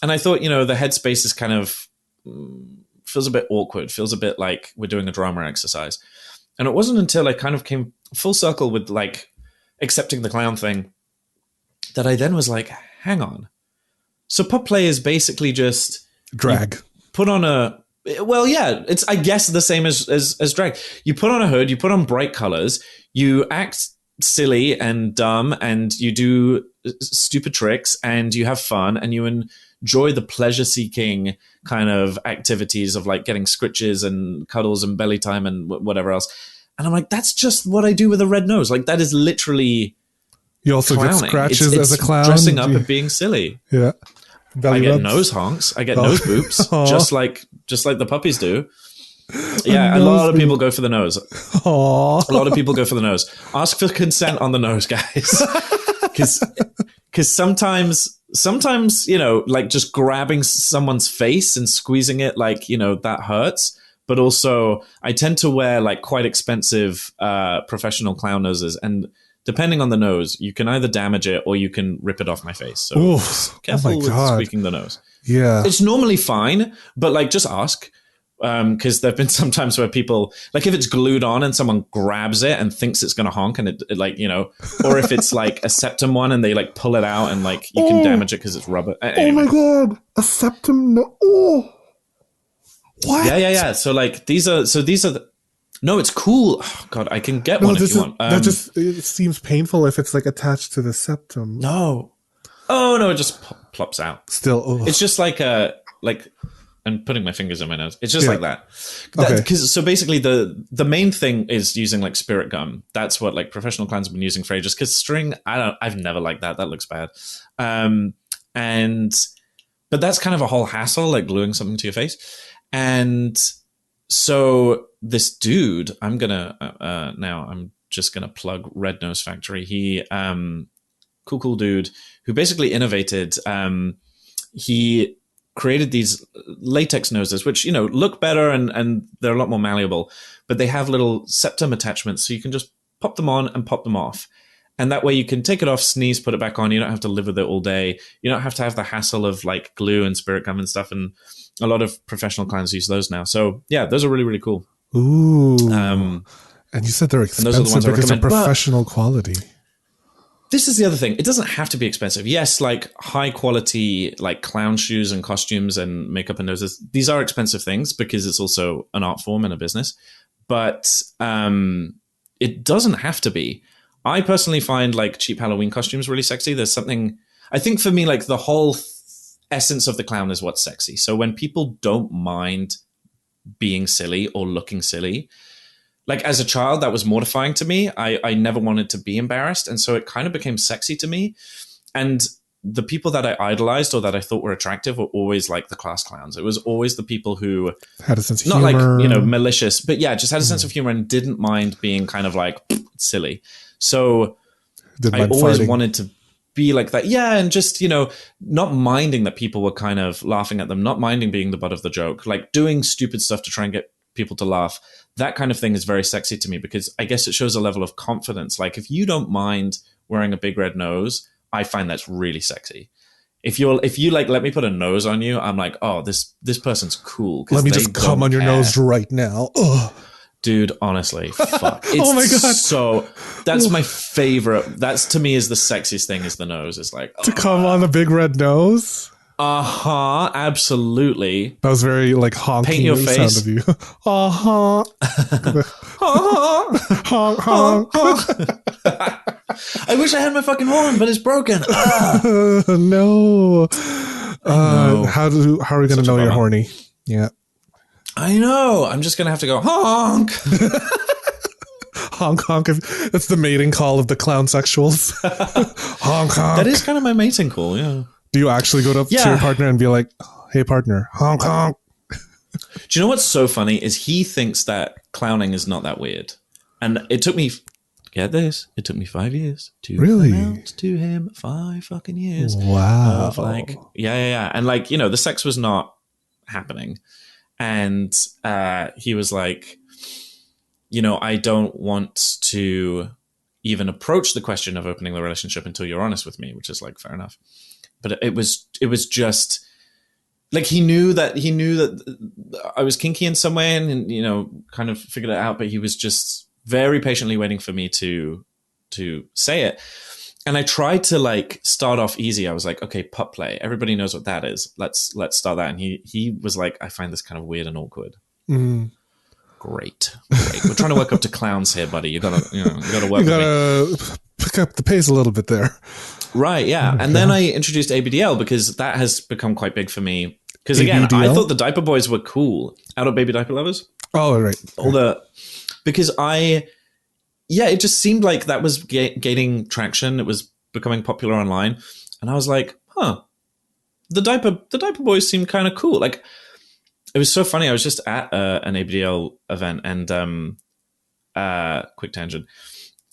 And I thought, you know, the headspace is kind of feels a bit awkward, feels a bit like we're doing a drama exercise. And it wasn't until I kind of came full circle with like accepting the clown thing that I then was like, hang on. So pup play is basically just drag. Put on a, well, yeah, it's, I guess, the same as drag. You put on a hood, you put on bright colors, you act silly and dumb and you do stupid tricks and you have fun and you enjoy the pleasure-seeking kind of activities of like getting scritches and cuddles and belly time and whatever else. And I'm like, that's just what I do with a red nose. Like that is literally you also clowning. Get scratches it's as a clown. Dressing up and being silly. Yeah. I get nose honks. I get nose boops, just like the puppies do. Yeah, a lot of people go for the nose. Aww. A lot of people go for the nose. Ask for consent on the nose, guys. Because sometimes, you know, like just grabbing someone's face and squeezing it, like, you know, that hurts. But also, I tend to wear like quite expensive professional clown noses. And depending on the nose, you can either damage it or you can rip it off my face. So careful with squeaking the nose. Yeah. It's normally fine, but like just ask. Because there've been some times where people, like if it's glued on and someone grabs it and thinks it's going to honk and it like, you know, or if it's like a septum one and they like pull it out and like you can damage it because it's rubber. Anyway. Oh my God. A septum. No. Oh. What? Yeah. So like these are no, it's cool. Oh, God, I can get one if you want. That just it seems painful if it's like attached to the septum. No. Oh no, it just plops out. Still, it's just like I'm putting my fingers in my nose. It's just like that. Okay. So basically, the main thing is using like spirit gum. That's what like professional clowns have been using for ages. Because string, I've never liked that. That looks bad. But that's kind of a whole hassle, like gluing something to your face. And so this dude, I'm just gonna plug Red Nose Factory. He cool dude who basically innovated. He created these latex noses, which, you know, look better and they're a lot more malleable, but they have little septum attachments. So you can just pop them on and pop them off. And that way you can take it off, sneeze, put it back on. You don't have to live with it all day. You don't have to have the hassle of like glue and spirit gum and stuff. And a lot of professional clowns use those now. So yeah, those are really, really cool. Ooh. And you said they're expensive because they're professional quality. This is the other thing. It doesn't have to be expensive. Yes, like high quality, like clown shoes and costumes and makeup and noses. These are expensive things because it's also an art form and a business. But it doesn't have to be. I personally find like cheap Halloween costumes really sexy. There's something, I think for me, like the whole essence of the clown is what's sexy. So when people don't mind being silly or looking silly, like as a child, that was mortifying to me. I never wanted to be embarrassed. And so it kind of became sexy to me. And the people that I idolized or that I thought were attractive were always like the class clowns. It was always the people who had a sense of not humor. Like, you know, malicious, but yeah, just had a sense of humor and didn't mind being kind of like silly. So I always wanted to be like that. Yeah. And just, you know, not minding that people were kind of laughing at them, not minding being the butt of the joke, like doing stupid stuff to try and get people to laugh. That kind of thing is very sexy to me because I guess it shows a level of confidence. Like if you don't mind wearing a big red nose, I find that's really sexy. If you like, let me put a nose on you, I'm like, oh, this person's cool. Let me just come on your nose right now. Ugh. Dude, honestly, fuck. It's oh my God. So that's my favorite. That's to me is the sexiest thing is the nose. It's like to come on the big red nose. Absolutely. That was very like honking. Paint your face. Sound of you. Honk, honk. I wish I had my fucking horn, but it's broken. No. How are we going to know you're horny? Yeah. I know. I'm just going to have to go honk. Honk, honk. That's the mating call of the clown sexuals. Honk, honk. That is kind of my mating call, yeah. Do you actually go to your partner and be like, hey, partner, honk, honk? Do you know what's so funny is he thinks that clowning is not that weird. And it took me, get this, it took me 5 years to announce to him 5 fucking years. Wow. Of like, yeah. And like, you know, the sex was not happening. And he was like, you know, I don't want to even approach the question of opening the relationship until you're honest with me, which is like, fair enough. But it was just like he knew that I was kinky in some way and you know, kind of figured it out. But he was just very patiently waiting for me to say it. And I tried to like start off easy. I was like, okay, pup play. Everybody knows what that is. Let's start that. And he was like, I find this kind of weird and awkward. Mm. Great. We're trying to work up to clowns here, buddy. You gotta work. You gotta pick up the pace a little bit there. Right. Yeah. And then I introduced ABDL because that has become quite big for me. Because again, I thought the diaper boys were cool. Adult baby diaper lovers. Oh, right. Because it just seemed like that was gaining traction. It was becoming popular online. And I was like, the diaper boys seem kind of cool. Like, it was so funny. I was just at an ABDL event and quick tangent.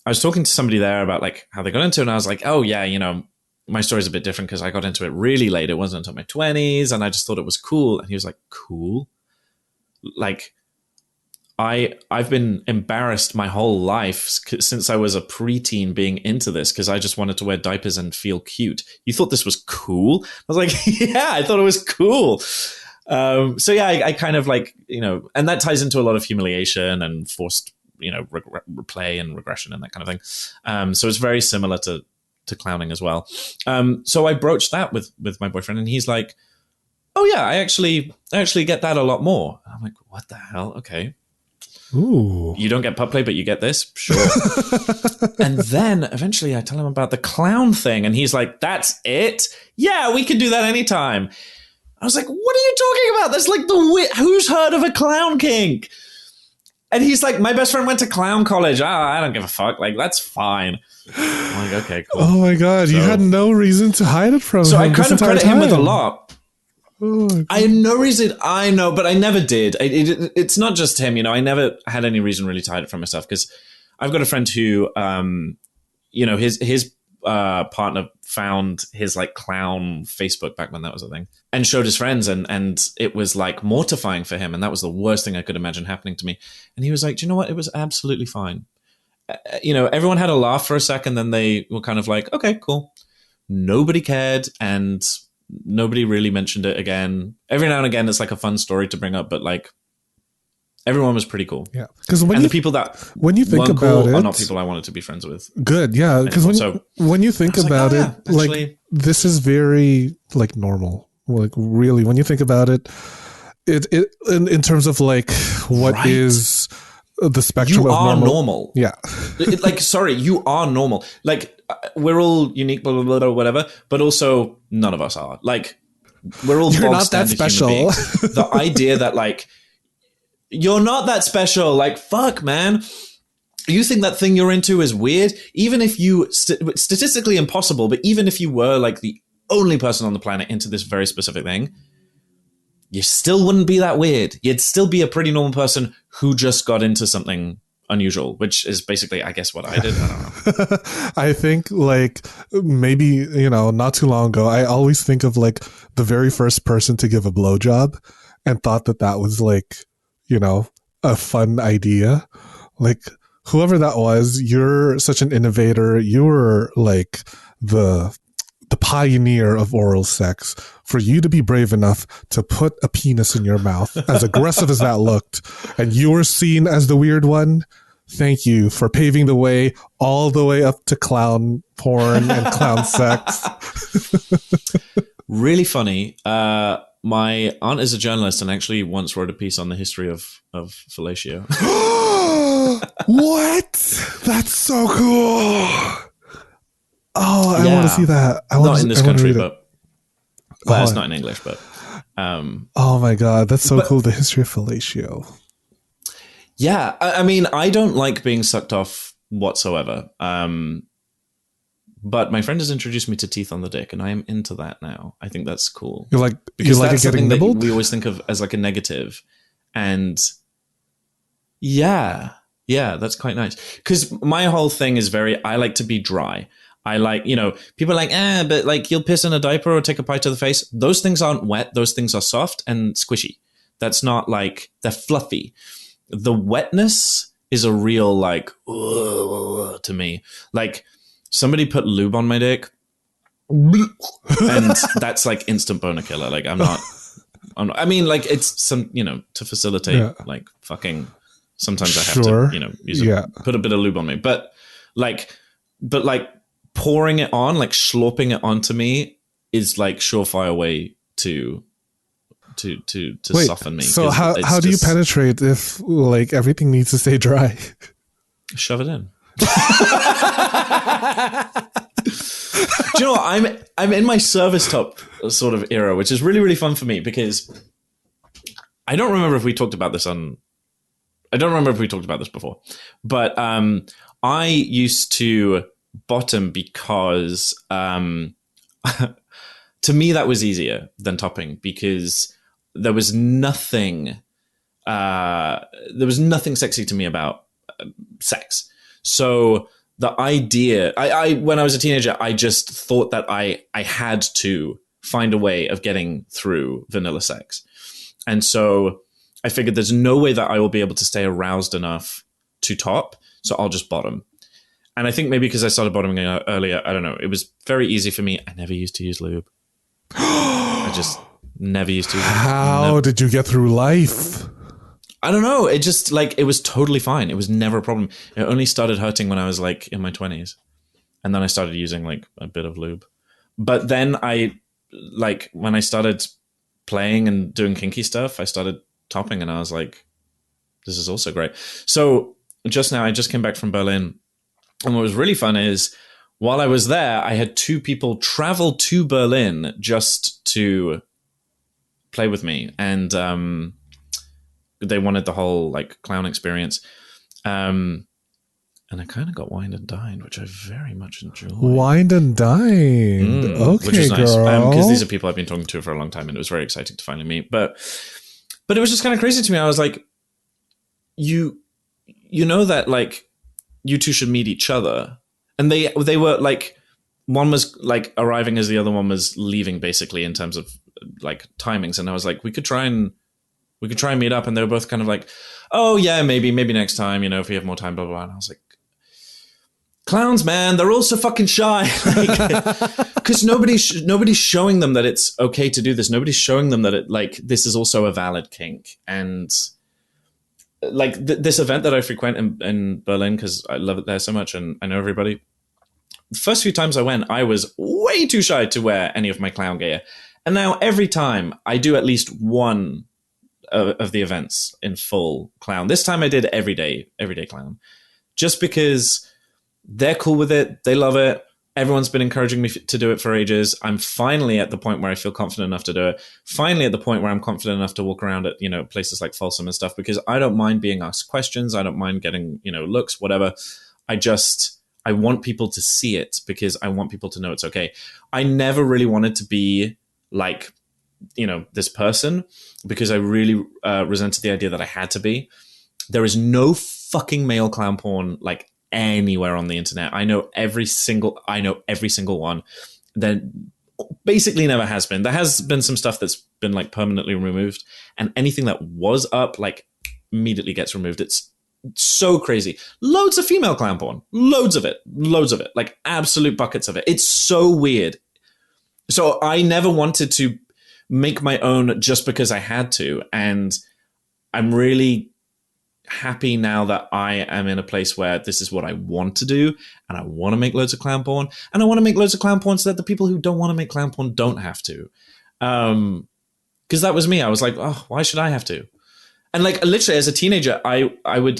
I was talking to somebody there about like how they got into it. And I was like, oh yeah, you know, my story's a bit different because I got into it really late. It wasn't until my 20s. And I just thought it was cool. And he was like, cool? Like, I've been embarrassed my whole life since I was a preteen being into this because I just wanted to wear diapers and feel cute. You thought this was cool? I was like, yeah, I thought it was cool. So yeah, I kind of like, and that ties into a lot of humiliation and forced, replay and regression and that kind of thing. So it's very similar to clowning as well. So I broached that with my boyfriend, and he's like, "Oh yeah, I actually get that a lot more." And I'm like, "What the hell? Okay." Ooh. You don't get pup play, but you get this? Sure. And then eventually I tell him about the clown thing, and he's like, "That's it? Yeah, we can do that anytime." I was like, "What are you talking about? That's like who's heard of a clown kink?" And he's like, "My best friend went to clown college. I don't give a fuck. Like, that's fine." I'm like, "Okay, cool." Oh my God, you had no reason to hide it from him. So I kind of credit him with a lot. Oh, I had no reason. I know, but I never did. It's not just him. I never had any reason really to hide it from myself, because I've got a friend who, his partner found his like clown Facebook back when that was a thing, and showed his friends, and it was like mortifying for him, and that was the worst thing I could imagine happening to me. And he was like, "Do you know what? It was absolutely fine." Everyone had a laugh for a second, then they were kind of like, "Okay, cool." Nobody cared, and nobody really mentioned it again. Every now and again, it's like a fun story to bring up, but like everyone was pretty cool. Yeah, because the people that when you think weren't about cool it, are not people I wanted to be friends with. Good, yeah. Because when you think about it, like this is very like normal. Like really, when you think about it, it in terms of like what is the spectrum you of are normal. Yeah. Sorry, you are normal. Like, we're all unique, blah, blah, blah, whatever, but also none of us are. Like, we're all You're not that special. The idea that, like, you're not that special. Like, fuck, man. You think that thing you're into is weird? Even if you, statistically impossible, but even if you were, like, the only person on the planet into this very specific thing, you still wouldn't be that weird. You'd still be a pretty normal person who just got into something unusual, which is basically, I guess, what I did. I don't know. I think like maybe, not too long ago, I always think of like the very first person to give a blowjob and thought that was like, a fun idea. Like whoever that was, you're such an innovator. You're like the pioneer of oral sex. For you to be brave enough to put a penis in your mouth, as aggressive as that looked, and you were seen as the weird one, thank you for paving the way all the way up to clown porn and clown sex. Really funny. My aunt is a journalist and actually once wrote a piece on the history of fellatio. What? That's so cool. Oh, I want to see that. Not in this country, but it's not in English, but oh my God, that's so cool. The history of fellatio. Yeah, I mean, I don't like being sucked off whatsoever. But my friend has introduced me to teeth on the dick, and I am into that now. I think that's cool. You like it getting nibbled? We always think of as like a negative, and yeah, that's quite nice. Because my whole thing is I like to be dry. I like, people are like, but like you'll piss in a diaper or take a bite to the face. Those things aren't wet. Those things are soft and squishy. That's not like, they're fluffy. The wetness is a real like, to me. Like somebody put lube on my dick and that's like instant boner killer. Like I'm not, I mean, like it's some, to facilitate like fucking, sometimes I have to, put a bit of lube on me. But like pouring it on, like slurping it onto me is like surefire way to soften me. So how do you penetrate if like everything needs to stay dry? Shove it in. Do you know what? I'm in my service top sort of era, which is really, really fun for me because I don't remember if we talked about this before, but I used to bottom because to me that was easier than topping because there was nothing sexy to me about sex. So the idea, I when I was a teenager, I just thought that I had to find a way of getting through vanilla sex. And so I figured there's no way that I will be able to stay aroused enough to top, so I'll just bottom. And I think maybe because I started bottoming earlier, I don't know, it was very easy for me. I never used to use lube. I Never used to. How did you get through life? I don't know. It just like it was totally fine. It was never a problem. It only started hurting when I was like in my 20s. And then I started using like a bit of lube. But then when I started playing and doing kinky stuff, I started topping and I was like, this is also great. So just now I just came back from Berlin. And what was really fun is while I was there, I had 2 people travel to Berlin just to play with me. And they wanted the whole like clown experience. And I kind of got wined and dined, which I very much enjoyed. Wined and dined. Okay, which is nice. girl. Because these are people I've been talking to for a long time, and it was very exciting to finally meet. But it was just kind of crazy to me. I was like, you know that like you two should meet each other, and they were like, one was like arriving as the other one was leaving, basically in terms of like timings. And I was like, we could try and meet up, and they were both kind of like, oh yeah, maybe next time, if we have more time, blah blah blah. And I was like, clowns, man, they're all so fucking shy. Because nobody's showing them that it's okay to do this. Nobody's showing them that this is also a valid kink. And like this event that I frequent in Berlin, because I love it there so much and I know everybody. The first few times I went, I was way too shy to wear any of my clown gear. And now every time I do at least one of the events in full clown. This time I did everyday clown. Just because they're cool with it. They love it. Everyone's been encouraging me to do it for ages. I'm finally at the point where I feel confident enough to do it. Finally at the point where I'm confident enough to walk around at, places like Folsom and stuff, because I don't mind being asked questions. I don't mind getting, looks, whatever. I want people to see it because I want people to know it's okay. I never really wanted to be like, this person because I really resented the idea that I had to be. There is no fucking male clown porn like anywhere on the internet. I know every single one. There basically never has been. There has been some stuff that's been like permanently removed, and anything that was up like immediately gets removed. It's so crazy. Loads of female clown porn. Loads of it. Like absolute buckets of it. It's so weird. So I never wanted to make my own just because I had to, and I'm really happy now that I am in a place where this is what I want to do, and I want to make loads of clown porn, and I want to make loads of clown porn so that the people who don't want to make clown porn don't have to. Because that was me. I was like, oh, why should I have to? And like literally as a teenager, I would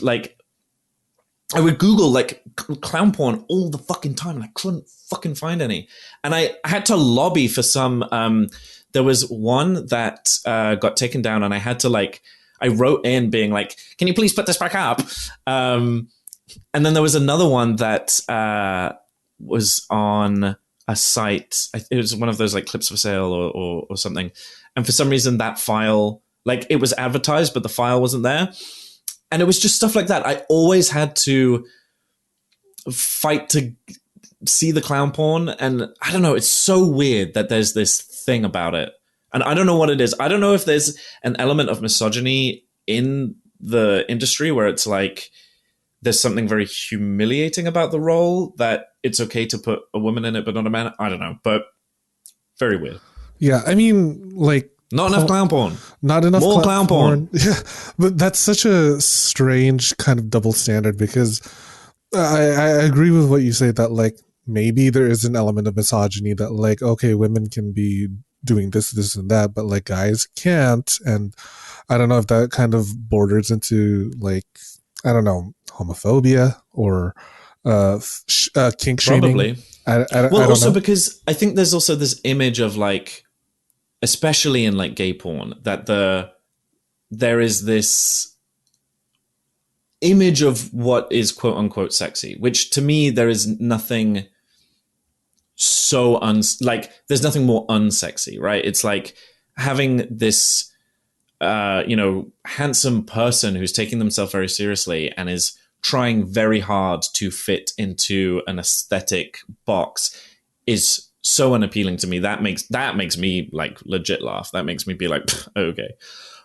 Google like clown porn all the fucking time, and I couldn't fucking find any. And I had to lobby for some. There was one that got taken down, and I had to I wrote in being like, can you please put this back up? And then there was another one that was on a site. It was one of those like clips for sale or something. And for some reason that file, like it was advertised, but the file wasn't there. And it was just stuff like that. I always had to fight to see the clown porn. And I don't know, it's so weird that there's this thing about it. And I don't know what it is. I don't know if there's an element of misogyny in the industry where it's like there's something very humiliating about the role that it's okay to put a woman in it but not a man. I don't know, but very weird. Yeah, I mean, like not enough clown porn. Not enough more clown porn. Yeah, but that's such a strange kind of double standard because I agree with what you say that like maybe there is an element of misogyny that like, okay, women can be doing this and that, but like guys can't. And I don't know if that kind of borders into like, I don't know, homophobia or kink shaming. Probably. I well, I also know. because I think there's also this image of like, especially in like gay porn, that there is this image of what is quote unquote sexy, which to me there is nothing so there's nothing more unsexy, right? It's like having this handsome person who's taking themselves very seriously and is trying very hard to fit into an aesthetic box is so unappealing to me. That makes me like legit laugh. That makes me be like, okay.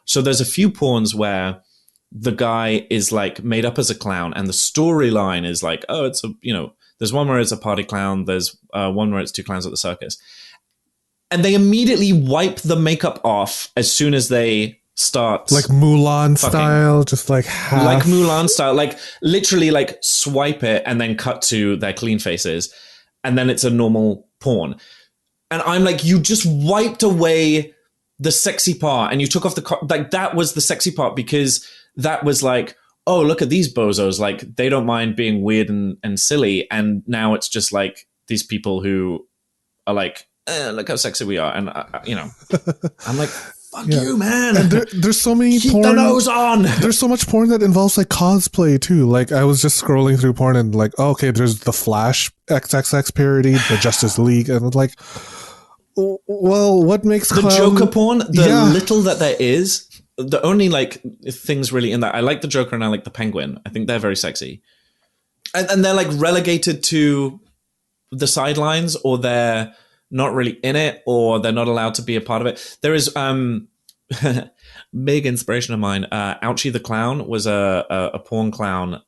So there's a few porns where the guy is like made up as a clown and the storyline is like, oh, it's there's one where it's a party clown. There's one where it's two clowns at the circus. and they immediately wipe the makeup off as soon as they start. Like Mulan fucking. Style, just like half. Like Mulan style, like literally like swipe it and then cut to their clean faces. And then it's a normal porn. And I'm like, you just wiped away the sexy part and you took off like that was the sexy part because that was like, oh, look at these bozos. Like they don't mind being weird and silly. And now it's just like these people who are like, look how sexy we are. And, I'm like, fuck you, man. And there's so many Keep porn. the nose on. There's so much porn that involves like cosplay too. Like I was just scrolling through porn and like, oh, okay, there's the Flash XXX parody, the Justice League, and like, well, what makes the Joker porn? The little that there is, the only like things really in that. I like the Joker and I like the Penguin. I think they're very sexy, and they're like relegated to the sidelines, or they're not really in it, or they're not allowed to be a part of it. There is big inspiration of mine. Ouchie the Clown was a porn clown.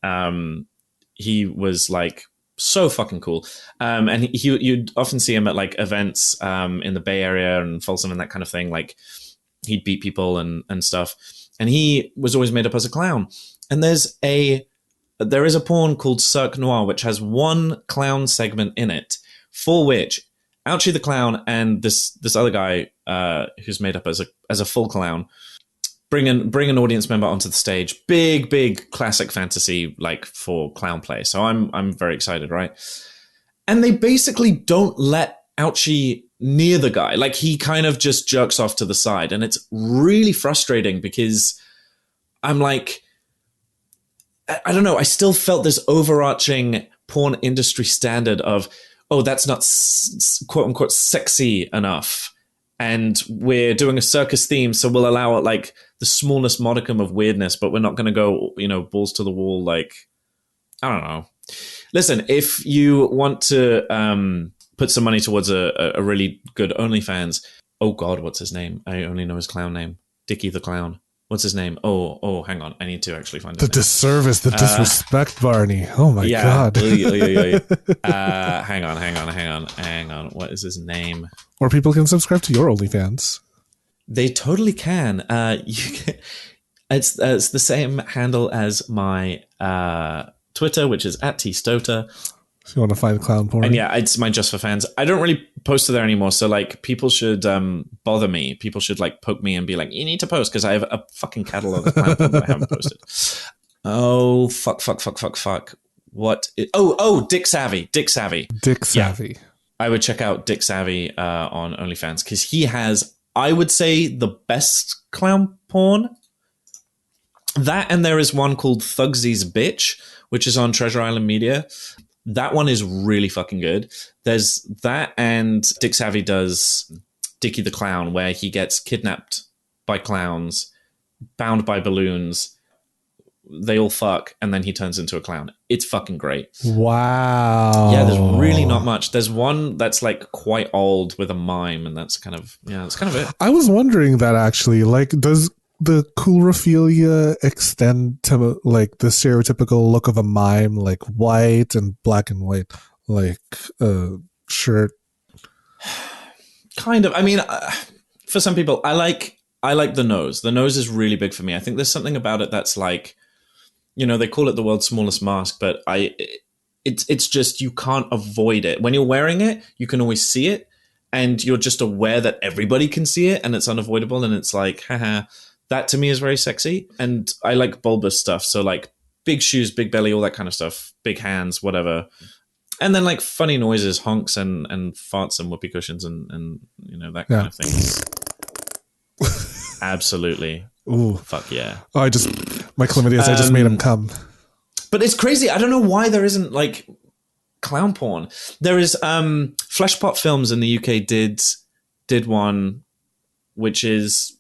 He was like so fucking cool. And you'd often see him at like events in the Bay Area and Folsom and that kind of thing. Like he'd beat people and stuff. And he was always made up as a clown. And there is a porn called Cirque Noir, which has one clown segment in it, for which Ouchie the Clown and this other guy who's made up as a full clown bring an audience member onto the stage. Big classic fantasy like for clown play. So I'm very excited, right? And they basically don't let Ouchie near the guy. Like he kind of just jerks off to the side, and it's really frustrating because I'm like, I don't know. I still felt this overarching porn industry standard of, oh, that's not quote unquote sexy enough. And we're doing a circus theme, so we'll allow it like the smallest modicum of weirdness, but we're not going to go, balls to the wall. Like, I don't know. Listen, if you want to put some money towards a really good OnlyFans, oh God, what's his name? I only know his clown name. Dickie the Clown. What's his name? Oh, hang on. I need to actually find his name. Disservice, the disrespect, Barney. Oh my God. Hang on. What is his name? Or people can subscribe to your OnlyFans. They totally can. It's the same handle as my Twitter, which is @tstoater. If you want to find clown porn. And yeah, it's my Just for Fans. I don't really post to there anymore. So like people should bother me. People should like poke me and be like, you need to post, because I have a fucking catalog of clown porn that I haven't posted. Oh, fuck. What? Dick Savvy. Dick Savvy. Yeah. I would check out Dick Savvy on OnlyFans, because he has, I would say, the best clown porn. That, and there is one called Thugsy's Bitch, which is on Treasure Island Media. That one is really fucking good. There's that, and Dick Savvy does Dickie the Clown, where he gets kidnapped by clowns, bound by balloons. They all fuck, and then he turns into a clown. It's fucking great. Wow. Yeah, there's really not much. There's one that's like quite old with a mime, and that's kind of it. I was wondering that actually. Like, does the coolrophilia extend to like the stereotypical look of a mime, like white and black and white, like shirt? Kind of. I mean, for some people, I like the nose. The nose is really big for me. I think there's something about it that's like, they call it the world's smallest mask, but it's just, you can't avoid it. When you're wearing it, you can always see it, and you're just aware that everybody can see it, and it's unavoidable, and it's like, haha. That to me is very sexy. And I like bulbous stuff. So like big shoes, big belly, all that kind of stuff, big hands, whatever. And then like funny noises, honks and farts and whoopee cushions and that kind of thing. Absolutely. Ooh. Fuck yeah. Oh, I just made him come. But it's crazy. I don't know why there isn't like clown porn. There is Fleshpot Films in the UK did one, which is,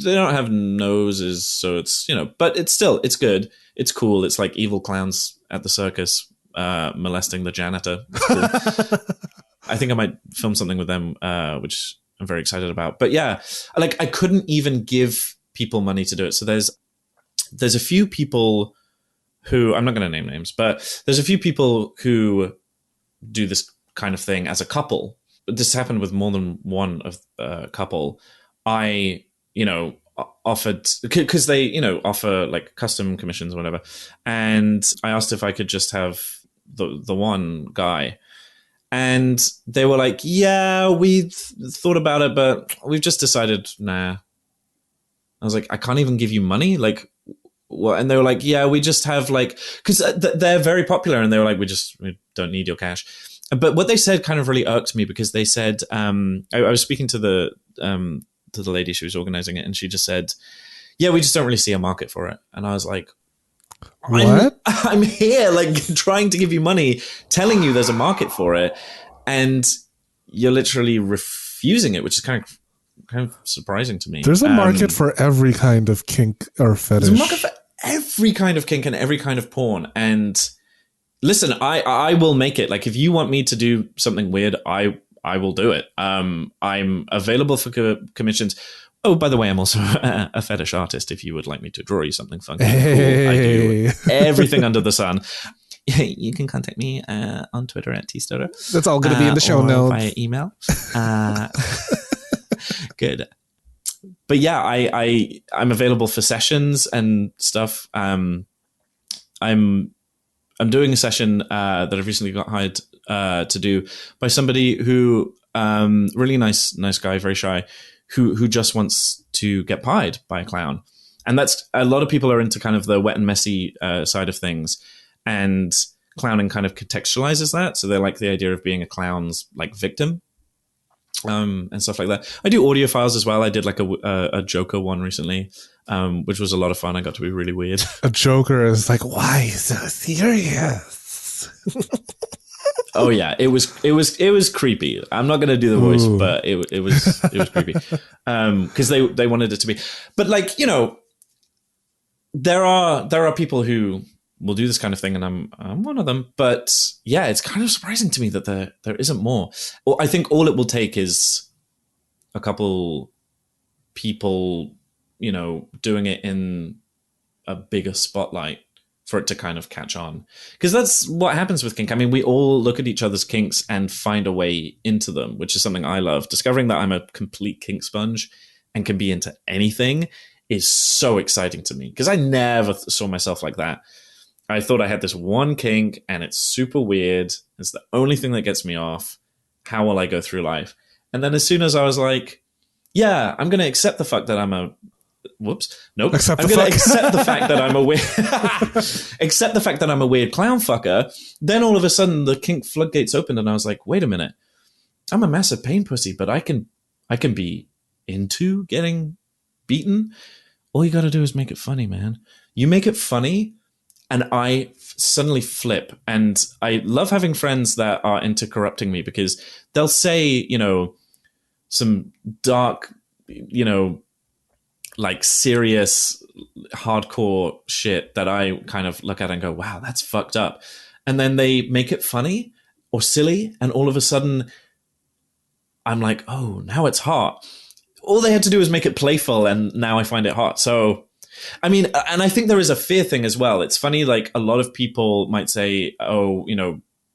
they don't have noses, so it's, but it's good. It's cool. It's like evil clowns at the circus molesting the janitor. Cool. I think I might film something with them, which I'm very excited about. But yeah, like I couldn't even give people money to do it. So there's a few people who, I'm not going to name names, but there's a few people who do this kind of thing as a couple. this happened with more than one of couple. I, offered, because they, offer like custom commissions or whatever. And I asked if I could just have the one guy. And they were like, yeah, we thought about it, but we've just decided, nah. I was like, I can't even give you money? Like, what? And they were like, yeah, we just have like, because they're very popular, and they were like, we don't need your cash. But what they said kind of really irked me, because they said, I was speaking to the lady who was organizing it, and she just said, yeah, we just don't really see a market for it. And I was like, what? I'm here like trying to give you money, telling you there's a market for it, and you're literally refusing it, which is kind of surprising to me. There's a market for every kind of kink or fetish. There's a market for every kind of kink and every kind of porn. And listen, I will make it. Like, if you want me to do something weird, I will do it. I'm available for commissions. Oh, by the way, I'm also a fetish artist. If you would like me to draw you something funky, cool, I do everything under the sun. You can contact me on Twitter at @tstoater. That's all going to be in the show notes. Via email. Good. But yeah, I'm available for sessions and stuff. I'm doing a session that I've recently got hired to do by somebody who really nice guy, very shy, who just wants to get pied by a clown. And that's, a lot of people are into kind of the wet and messy side of things, and clowning kind of contextualizes that. So they like the idea of being a clown's like victim. And stuff like that. I do audio files as well. I did like a Joker one recently, which was a lot of fun. I got to be really weird. A Joker is like, why so serious? Oh yeah, it was creepy. I'm not gonna do the voice, but it was creepy because they wanted it to be. But like, there are people who will do this kind of thing, and I'm one of them. But yeah, it's kind of surprising to me that there isn't more. Well, I think all it will take is a couple people, doing it in a bigger spotlight for it to kind of catch on. Because that's what happens with kink. I mean, we all look at each other's kinks and find a way into them, which is something I love. Discovering that I'm a complete kink sponge and can be into anything is so exciting to me, because I never saw myself like that. I thought I had this one kink and it's super weird. It's the only thing that gets me off. How will I go through life? And then as soon as I was like, yeah, I'm going to accept the fact that I'm a... Whoops. Nope. I'm going to accept the fact that I'm a weird... accept the fact that I'm a weird clown fucker. Then all of a sudden the kink floodgates opened, and I was like, wait a minute. I'm a massive pain pussy, but I can be into getting beaten. All you got to do is make it funny, man. You make it funny, and I suddenly flip. And I love having friends that are into corrupting me, because they'll say, some dark, like serious, hardcore shit that I kind of look at and go, wow, that's fucked up. And then they make it funny or silly, and all of a sudden I'm like, oh, now it's hot. All they had to do was make it playful, and now I find it hot. So, I mean, and I think there is a fear thing as well. It's funny, like a lot of people might say, oh,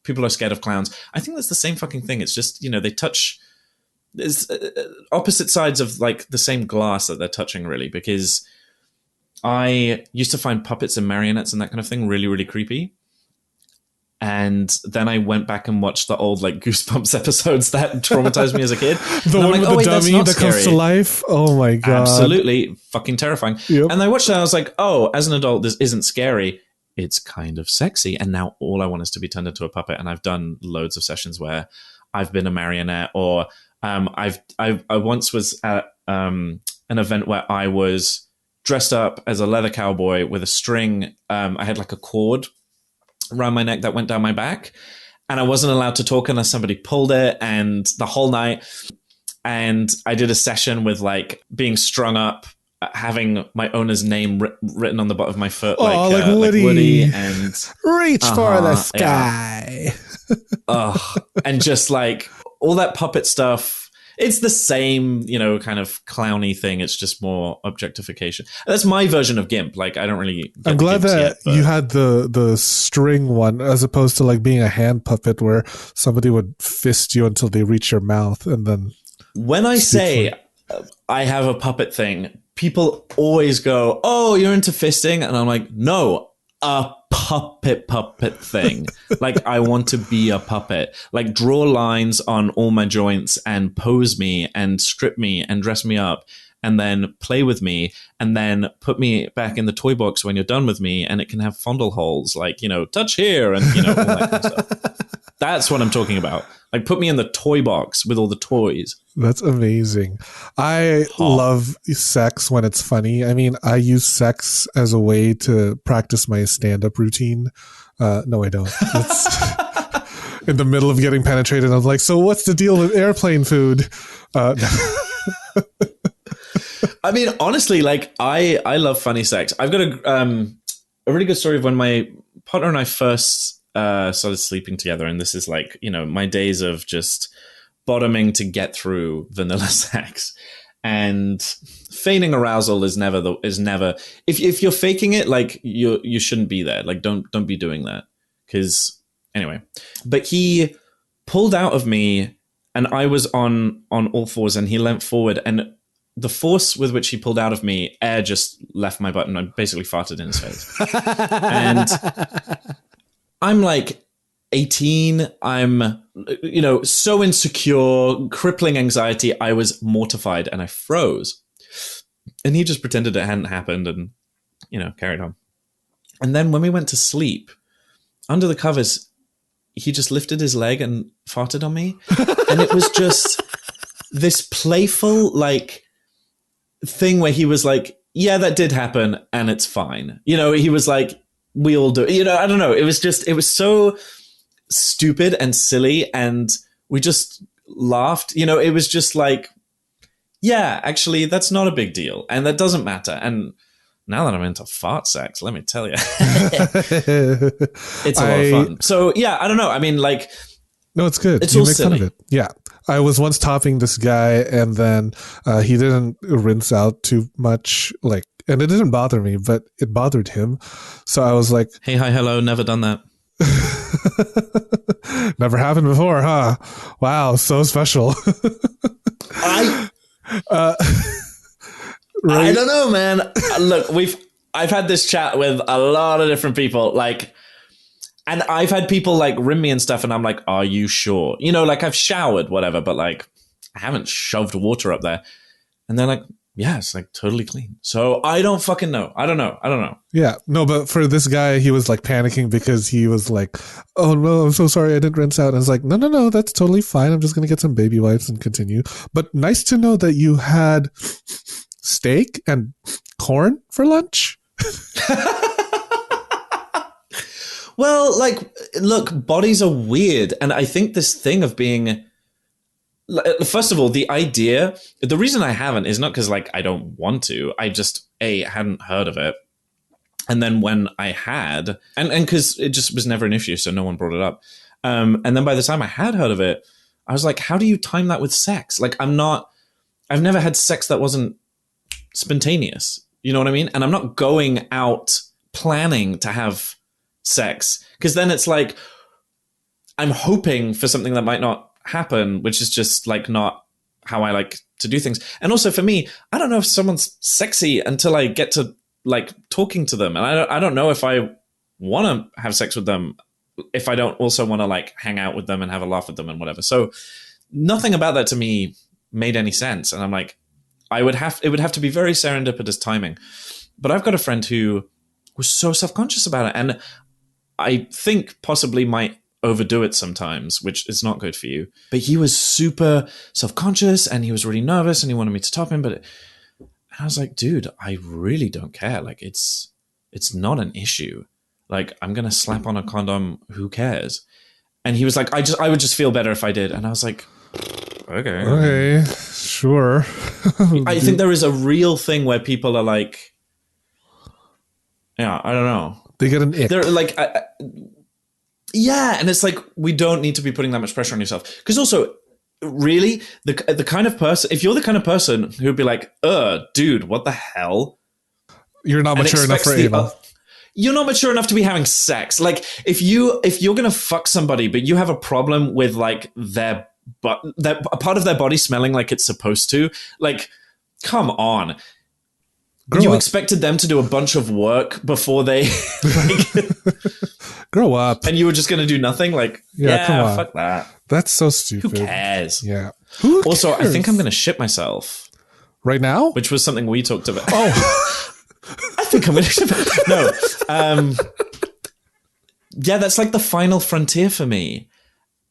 people are scared of clowns. I think that's the same fucking thing. It's just, they touch... There's opposite sides of like the same glass that they're touching, really, because I used to find puppets and marionettes and that kind of thing really, really creepy. And then I went back and watched the old like Goosebumps episodes that traumatized me as a kid. The one with the dummy that comes to life. Oh my God. Absolutely fucking terrifying. Yep. And I watched that and I was like, oh, as an adult, this isn't scary. It's kind of sexy. And now all I want is to be turned into a puppet. And I've done loads of sessions where I've been a marionette, or I once was at an event where I was dressed up as a leather cowboy with a string. I had like a cord around my neck that went down my back, and I wasn't allowed to talk unless somebody pulled it, and the whole night. And I did a session with like being strung up, having my owner's name written on the bottom of my foot, like Woody, and reach for the sky. And just like all that puppet stuff. It's the same, kind of clowny thing. It's just more objectification. That's my version of GIMP. Like, I don't really get I'm glad that yet, you had the string one as opposed to like being a hand puppet where somebody would fist you until they reach your mouth and then. When I say I have a puppet thing, people always go, "Oh, you're into fisting," and I'm like, "No, a puppet thing. Like, I want to be a puppet. Like, draw lines on all my joints and pose me and strip me and dress me up and then play with me and then put me back in the toy box when you're done with me, and it can have fondle holes, like, touch here and, all that kind of stuff." That's what I'm talking about. Like, put me in the toy box with all the toys. That's amazing. I love sex when it's funny. I mean, I use sex as a way to practice my stand-up routine. No, I don't. It's in the middle of getting penetrated. I'm like, so what's the deal with airplane food? I mean, honestly, like, I love funny sex. I've got a really good story of when my partner and I first started sleeping together, and this is like, my days of just bottoming to get through vanilla sex, and feigning arousal is never if you're faking it, like, you shouldn't be there. Like, don't be doing that, because anyway. But he pulled out of me, and I was on all fours, and he leant forward, and the force with which he pulled out of me, air just left my butt, and I basically farted in his face. And I'm like 18. I'm, so insecure, crippling anxiety. I was mortified and I froze. And he just pretended it hadn't happened and, carried on. And then when we went to sleep, under the covers, he just lifted his leg and farted on me. And it was just this playful, like, thing where he was like, yeah, that did happen and it's fine. He was like, we all do it. I don't know. It was so stupid and silly, and we just laughed. It was just like, yeah, actually, that's not a big deal, and that doesn't matter. And now that I'm into fart sex, let me tell you, it's a lot of fun. So yeah, I don't know. I mean, like, no, it's good. It's you all make silly. fun of it. Yeah. I was once topping this guy, and then he didn't rinse out too much, like, and it didn't bother me, but it bothered him. So I was like, hey, hi, hello, never done that. Never happened before, huh? Wow, so special. I Right? don't know, man. Look, I've had this chat with a lot of different people, like, and I've had people like rim me and stuff, and I'm like, are you sure? Like, I've showered, whatever, but like, I haven't shoved water up there. And they're like, yeah, it's like totally clean. So I don't fucking know. I don't know. Yeah, no, but for this guy, he was like panicking because he was like, oh no, I'm so sorry, I didn't rinse out. And I was like, no, that's totally fine. I'm just going to get some baby wipes and continue. But nice to know that you had steak and corn for lunch. Well, like, look, bodies are weird. And I think this thing of being, first of all, the reason I haven't is not because, like, I don't want to. I just, hadn't heard of it. And then when I had, and because it just was never an issue, so no one brought it up. And then by the time I had heard of it, I was like, how do you time that with sex? Like, I've never had sex that wasn't spontaneous. You know what I mean? And I'm not going out planning to have sex, because then it's like I'm hoping for something that might not happen, which is just like not how I like to do things. And also for me, I don't know if someone's sexy until I get to like talking to them, and I don't know if I want to have sex with them if I don't also want to like hang out with them and have a laugh with them and whatever. So nothing about that to me made any sense, and I'm like, it would have to be very serendipitous timing. But I've got a friend who was so self-conscious about it, and I think possibly might overdo it sometimes, which is not good for you. But he was super self-conscious, and he was really nervous, and he wanted me to top him. But I was like, dude, I really don't care. Like, it's not an issue. Like, I'm gonna slap on a condom. Who cares? And he was like, I would just feel better if I did. And I was like, okay, sure. I think there is a real thing where people are like, yeah, I don't know. They get an ick. They're like, yeah, and it's like, we don't need to be putting that much pressure on yourself. Because also, really, the kind of person, if you're the kind of person who'd be like, dude, what the hell? You're not And mature enough for expects anal. You're not mature enough to be having sex. Like, if you're gonna fuck somebody, but you have a problem with like a part of their body smelling like it's supposed to, like, come on. Grow You up. expected them to do a bunch of work before they like, Grow up. and you were just gonna do nothing. Like, Yeah, come on. fuck that. That's so stupid. Who cares? Yeah. Who Also, cares? I think I'm gonna shit myself, right now. which was something we talked about. Oh, I think I'm gonna shit myself. No. Yeah, that's like the final frontier for me.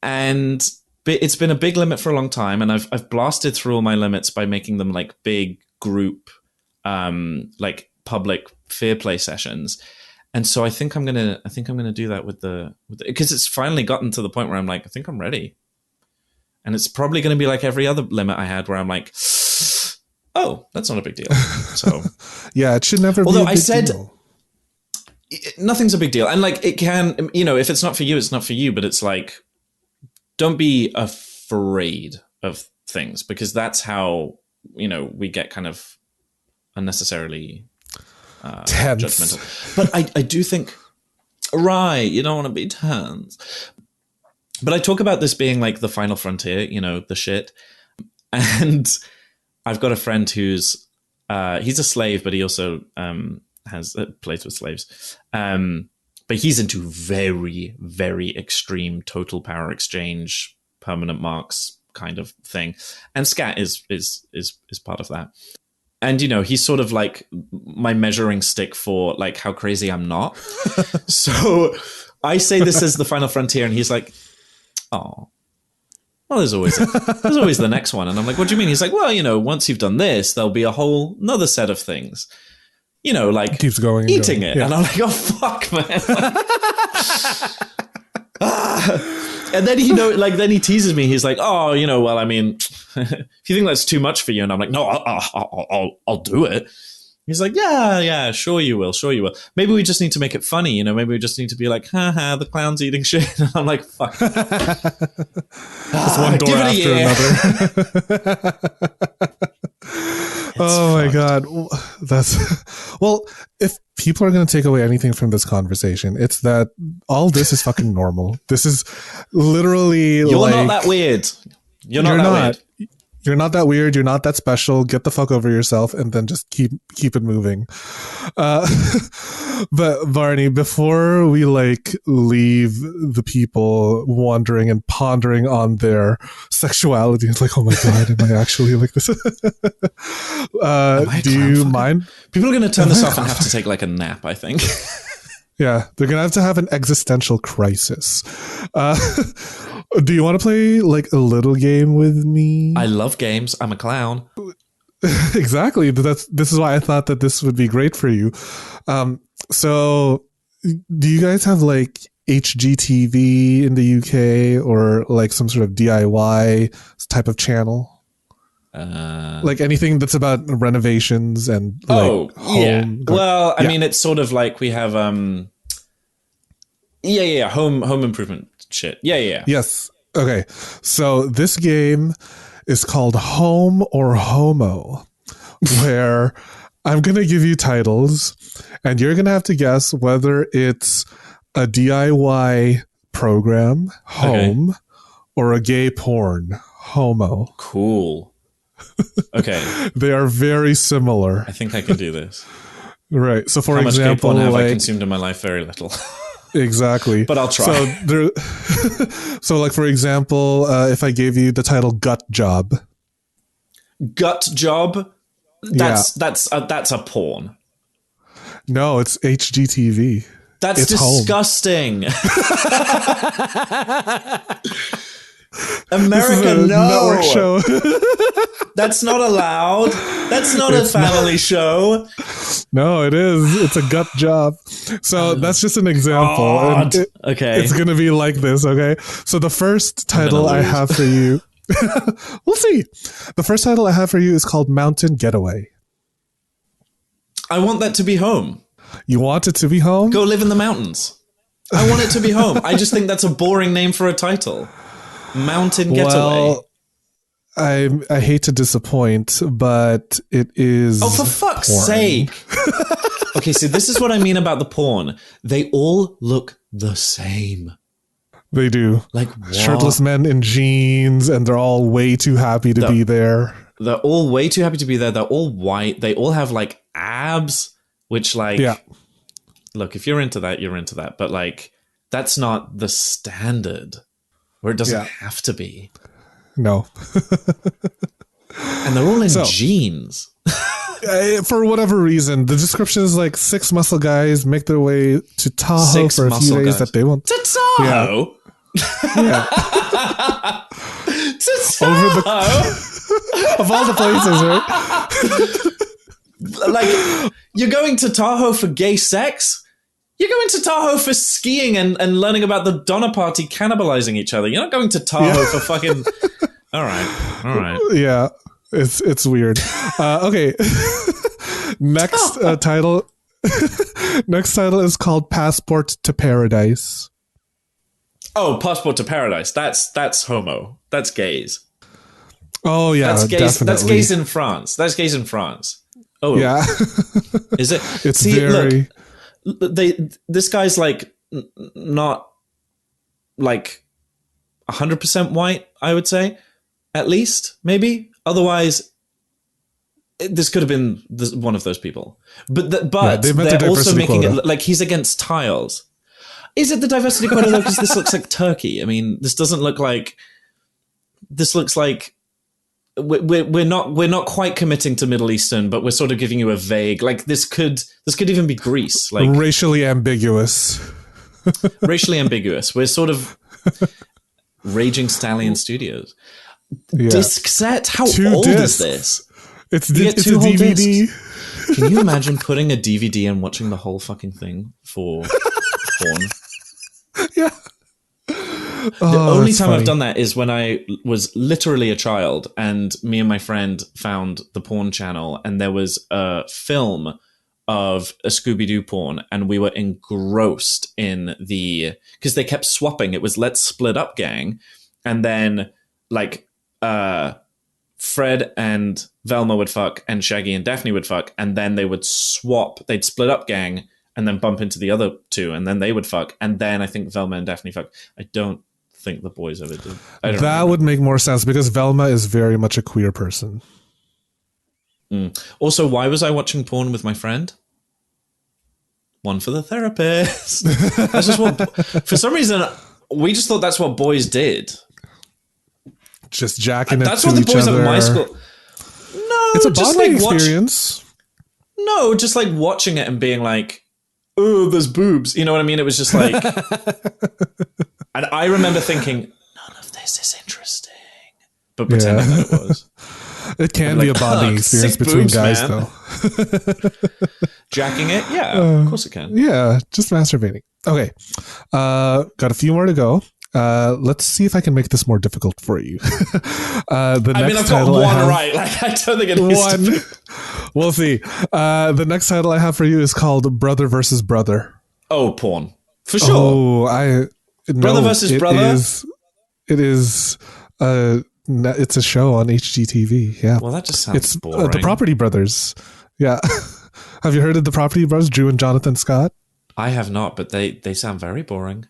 And it's been a big limit for a long time, and I've blasted through all my limits by making them like big group, like public fear play sessions. And so I think I'm gonna do that with the because it's finally gotten to the point where I'm like, I think I'm ready. And it's probably going to be like every other limit I had, where I'm like, oh, that's not a big deal. So yeah, it should never although be a big deal. Nothing's a big deal, and like it can, if it's not for you, it's not for you. But it's like, don't be afraid of things, because that's how we get kind of unnecessarily Tense. judgmental. But I do think, right, you don't want to be tense. But I talk about this being like the final frontier, the shit. And I've got a friend who's he's a slave, but he also has plays with slaves. But he's into very, very extreme total power exchange, permanent marks kind of thing. And scat is part of that. And, he's sort of like my measuring stick for like how crazy I'm not. So I say this is the final frontier, and he's like, oh, well, there's always the next one. And I'm like, what do you mean? He's like, well, once you've done this, there'll be a whole another set of things. Like It keeps going and eating going. it. Yeah. And I'm like, oh, fuck, man. And then then he teases me. He's like, oh, well, I mean, if you think that's too much for you. And I'm like, no, I'll do it. He's like, yeah, sure you will. Maybe we just need to make it funny, maybe we just need to be like, haha, the clown's eating shit. And I'm like, fuck. Just one door give it a after year. another. Oh my God. Well, if people are going to take away anything from this conversation, it's that all this is fucking normal. This is literally You're not that weird. You're not that weird. You're not that weird. You're not that special. Get the fuck over yourself, and then just keep it moving. But Barney, before we leave the people wondering and pondering on their sexuality, it's like, oh my God, am I actually like this? Do you mind? People are going to turn this off and have to take like a nap, I think. Yeah, they're going to have an existential crisis. Do you want to play like a little game with me? I love games. I'm a clown. Exactly. This is why I thought that this would be great for you. So do you guys have like HGTV in the UK, or like some sort of DIY type of channel? Like anything that's about renovations and like home. Well, I mean, it's sort of like we have home improvement shit. Yeah. Yes. Okay. So this game is called Home or Homo, where I'm going to give you titles and you're going to have to guess whether it's a DIY program, home, or a gay porn, homo. Cool. Okay. They are very similar. I think I can do this. Right. So for How much gay example, porn have I consumed in my life? Very little. Exactly. But I'll try. So like for example, if I gave you the title Gut Job. Gut Job? That's a porn. No, it's HGTV. That's it's disgusting. America, no. Network show. That's not allowed. That's not a family show. No, it is. It's a gut job. So that's just an example. And Okay. It's going to be like this, okay? So the first title I have for you, we'll see. The first title I have for you is called Mountain Getaway. I want that to be home. You want it to be home? Go live in the mountains. I want it to be home. I just think that's a boring name for a title. Mountain Getaway. Well, I hate to disappoint, but it is. Oh, for fuck's porn. sake! Okay, so this is what I mean about the porn. They all look the same. They do. Like what? Shirtless men in jeans, and they're all way too happy to be there. They're all way too happy to be there. They're all white. They all have like abs, which like, look, if you're into that, you're into that. But like, that's not the standard, or it doesn't have to be. No. And they're all in jeans. For whatever reason, the description is like 6 muscle guys make their way to Tahoe for a few days that they want. To Tahoe? Yeah. To Tahoe? Of all the places, right? Like, you're going to Tahoe for gay sex? You're going to Tahoe for skiing and learning about the Donner Party cannibalizing each other. You're not going to Tahoe for fucking... All right. Yeah, it's weird. Okay. Next title. Next title is called Passport to Paradise. Oh, Passport to Paradise. That's homo. That's gays. Oh yeah, that's gays. definitely. That's gays in France. That's gays in France. Oh yeah. Is it? It's very. Look, this guy's like not like 100% white. I would say, at least maybe. Otherwise, this could have been one of those people. But they're also making it like he's against tiles. Is it the diversity quota though? Because this looks like Turkey. I mean, this doesn't look like. This looks like. We're not quite committing to Middle Eastern, but we're sort of giving you a vague like this could even be Greece, like racially ambiguous. Racially ambiguous. We're sort of Raging Stallion Studios. Yeah. Disc set? How 2 old discs. is this? It's two a whole DVD. Discs. Can you imagine putting a DVD and watching the whole fucking thing for porn? Yeah. The only time I've done that is when I was literally a child and me and my friend found the porn channel and there was a film of a Scooby-Doo porn and we were engrossed in because they kept swapping. It was Let's Split Up Gang and then like Fred and Velma would fuck and Shaggy and Daphne would fuck and then they would swap. They'd split up Gang and then bump into the other two and then they would fuck and then I think Velma and Daphne fuck. I don't think the boys ever did. That would make more sense because Velma is very much a queer person. Also, why was I watching porn with my friend? One for the therapist. That's just what. For some reason, we just thought that's what boys did. Just jacking it that's to what the each boys other. at my school. No, it's a just bonding like experience. No, just like watching it and being like, "Oh, there's boobs." You know what I mean? It was just like. And I remember thinking, none of this is interesting. But pretending that it was. It can be a bonding experience between boobs, guys, man. though. Jacking it? Yeah, of course it can. Yeah, just masturbating. Okay. Got a few more to go. Let's see if I can make this more difficult for you. I've got one right. Like, I don't think it is. One. We'll see. The next title I have for you is called Brother versus Brother. Oh, porn. For sure. Oh, Brother versus brother? It is. It's a show on HGTV. Yeah. Well, that just sounds boring. The Property Brothers. Yeah. Have you heard of the Property Brothers, Drew and Jonathan Scott? I have not, but they sound very boring.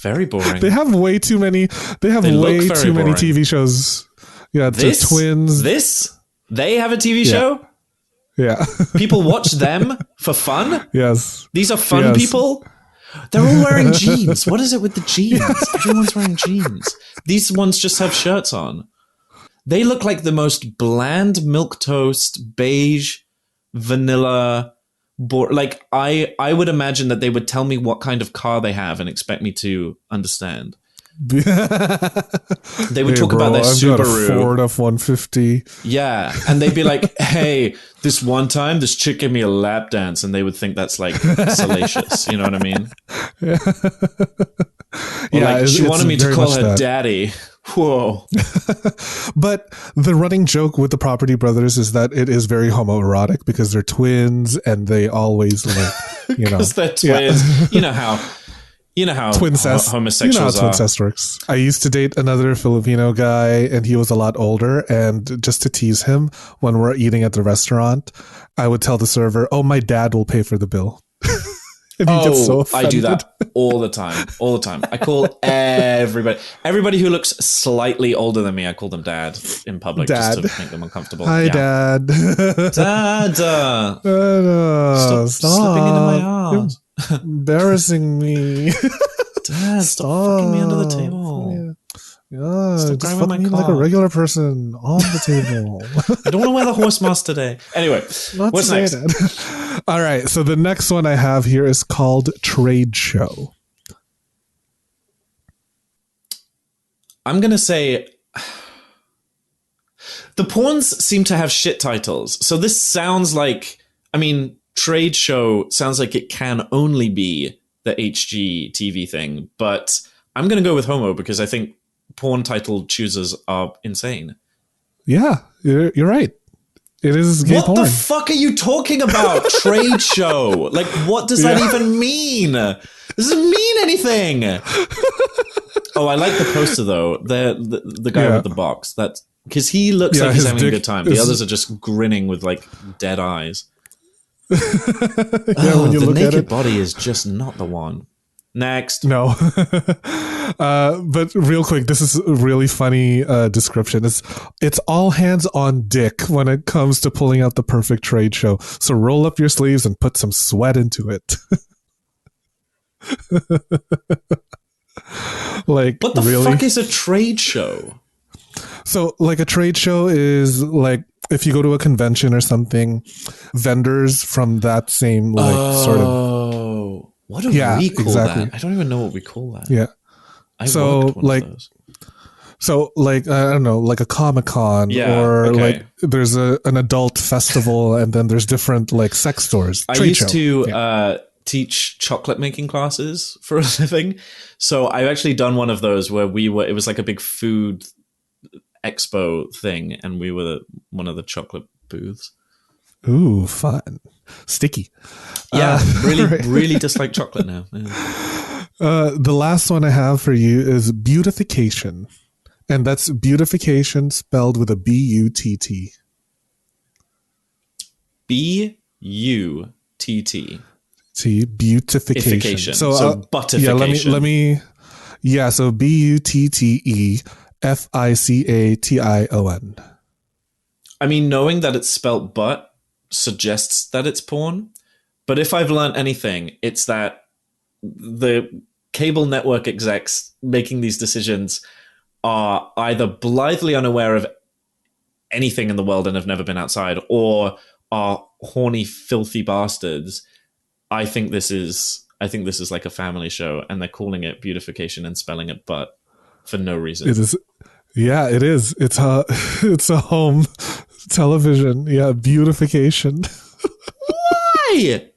Very boring. They have way too many. They have way too many TV shows. Yeah, the twins. They have a TV show? Yeah. People watch them for fun? Yes. These are fun people? They're all wearing jeans. What is it with the jeans? Everyone's wearing jeans. These ones just have shirts on. They look like the most bland milquetoast, beige, vanilla. Like I would imagine that they would tell me what kind of car they have and expect me to understand. They would talk about their Subaru. Got a Ford F-150. Yeah, and they'd be like, "Hey, this one time, this chick gave me a lap dance," and they would think that's like salacious. You know what I mean? Yeah. Like, she wanted me to call her daddy. Whoa. But the running joke with the Property Brothers is that it is very homoerotic because they're twins and they always like, because they're twins. Yeah. You know how Twin cest. homosexuals you know how twin are. cest works. I used to date another Filipino guy, and he was a lot older. And just to tease him, when we're eating at the restaurant, I would tell the server, "Oh, my dad will pay for the bill." And he gets so offended. I do that all the time. I call everybody who looks slightly older than me, I call them dad in public just to make them uncomfortable. Hi, Dad. Dad. Stop slipping into my arms. Embarrassing me. Dad, stop fucking me under the table. Yeah, Stop just grabbing fuck my me like a cock. regular person on the table. I don't want to wear the horse mask today. Anyway, what's next? That. All right, so the next one I have here is called Trade Show. I'm going to say the porns seem to have shit titles. So this sounds like, Trade Show sounds like it can only be the HGTV thing, but I'm going to go with homo because I think porn title choosers are insane. Yeah, you're right. It is gay porn. What the fuck are you talking about? Trade show. Like, what does that even mean? Doesn't mean anything. Oh, I like the poster though. The guy with the box. That's because he looks like he's having a good time. The others are just grinning with like dead eyes. When you the look naked at it. body is just not the one. Next. No. But real quick, this is a really funny description. It's all hands on dick when it comes to pulling out the perfect trade show. So roll up your sleeves and put some sweat into it. Like, What the really? fuck is a trade show? So, like, a trade show is like if you go to a convention or something, vendors from that same sort of. Oh, what do we call that? I don't even know what we call that. Yeah. I worked one of those. So, like, I don't know, like a Comic-Con like there's an adult festival and then there's different, like, sex stores. I used to teach chocolate making classes for a living. So I've actually done one of those where it was like a big food expo thing and we were one of the chocolate booths. Ooh, fun. Sticky. Yeah, really dislike chocolate now. Yeah. The last one I have for you is beautification. And that's beautification spelled with a B-U-T-T. B-U-T-T. Beautification. So buttification. So B-U-T-T-E-F-I-C-A-T-I-O-N. I mean, knowing that it's spelt butt suggests that it's porn. But if I've learned anything, it's that the cable network execs making these decisions are either blithely unaware of anything in the world and have never been outside, or are horny, filthy bastards. I think this is like a family show, and they're calling it beautification and spelling it butt for no reason. It is. Yeah, it is. It's a home television. Yeah, beautification. Why?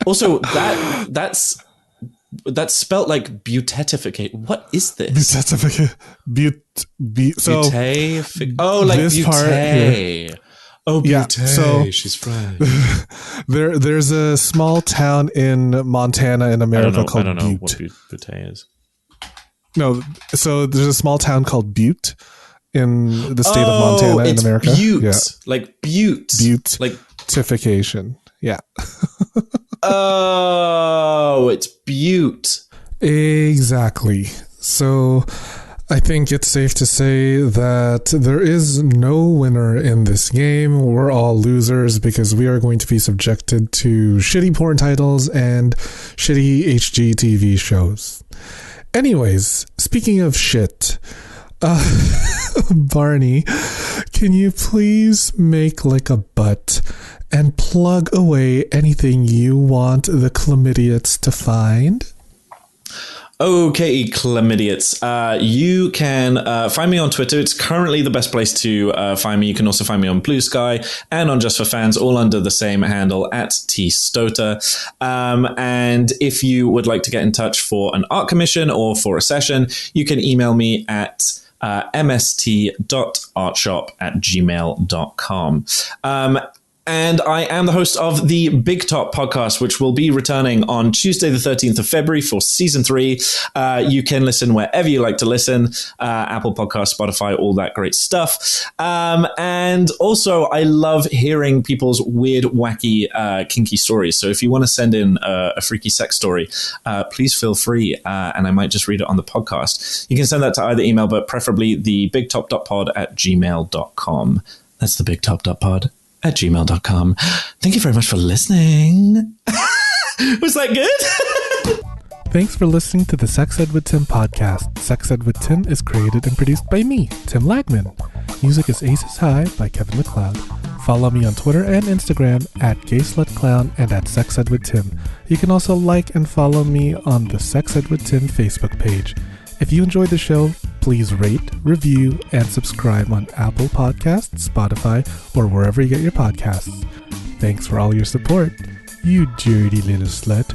Also, that's spelt like butetificate. What is this? Beautification. Oh, like butey. Oh, butey. Yeah, so she's French. There's a small town in Montana in America called I don't know Butte. what butey is. No, so there's a small town called Butte in the state of Montana in America. Butte. Yeah. Like Butte. Butte. Like Beautification. Yeah. Oh, it's Butte. Exactly. So I think it's safe to say that there is no winner in this game. We're all losers because we are going to be subjected to shitty porn titles and shitty HGTV shows. Anyways, speaking of shit, Barney, can you please make like a butt and plug away anything you want the chlamydiots to find? Okay, chlamydiots. You can find me on Twitter. It's currently the best place to find me. You can also find me on Blue Sky and on Just for Fans, all under the same handle at tstoater. And if you would like to get in touch for an art commission or for a session, you can email me at mst.artshop@gmail.com. And I am the host of the Big Top podcast, which will be returning on Tuesday, the 13th of February for season 3. You can listen wherever you like to listen, Apple Podcasts, Spotify, all that great stuff. And also, I love hearing people's weird, wacky, kinky stories. So if you want to send in a freaky sex story, please feel free, and I might just read it on the podcast. You can send that to either email, but preferably the bigtop.pod@gmail.com. That's the bigtop.pod@gmail.com. Thank you very much for listening. Was that good? Thanks for listening to the Sex Ed with Tim podcast. Sex Ed with Tim is created and produced by me, Tim Lagman. Music is Aces High by Kevin MacLeod. Follow me on Twitter and Instagram @GaySlutClown and @SexEdWithTim. You can also like and follow me on the Sex Ed with Tim Facebook page. If you enjoyed the show, please rate, review, and subscribe on Apple Podcasts, Spotify, or wherever you get your podcasts. Thanks for all your support, you dirty little slut.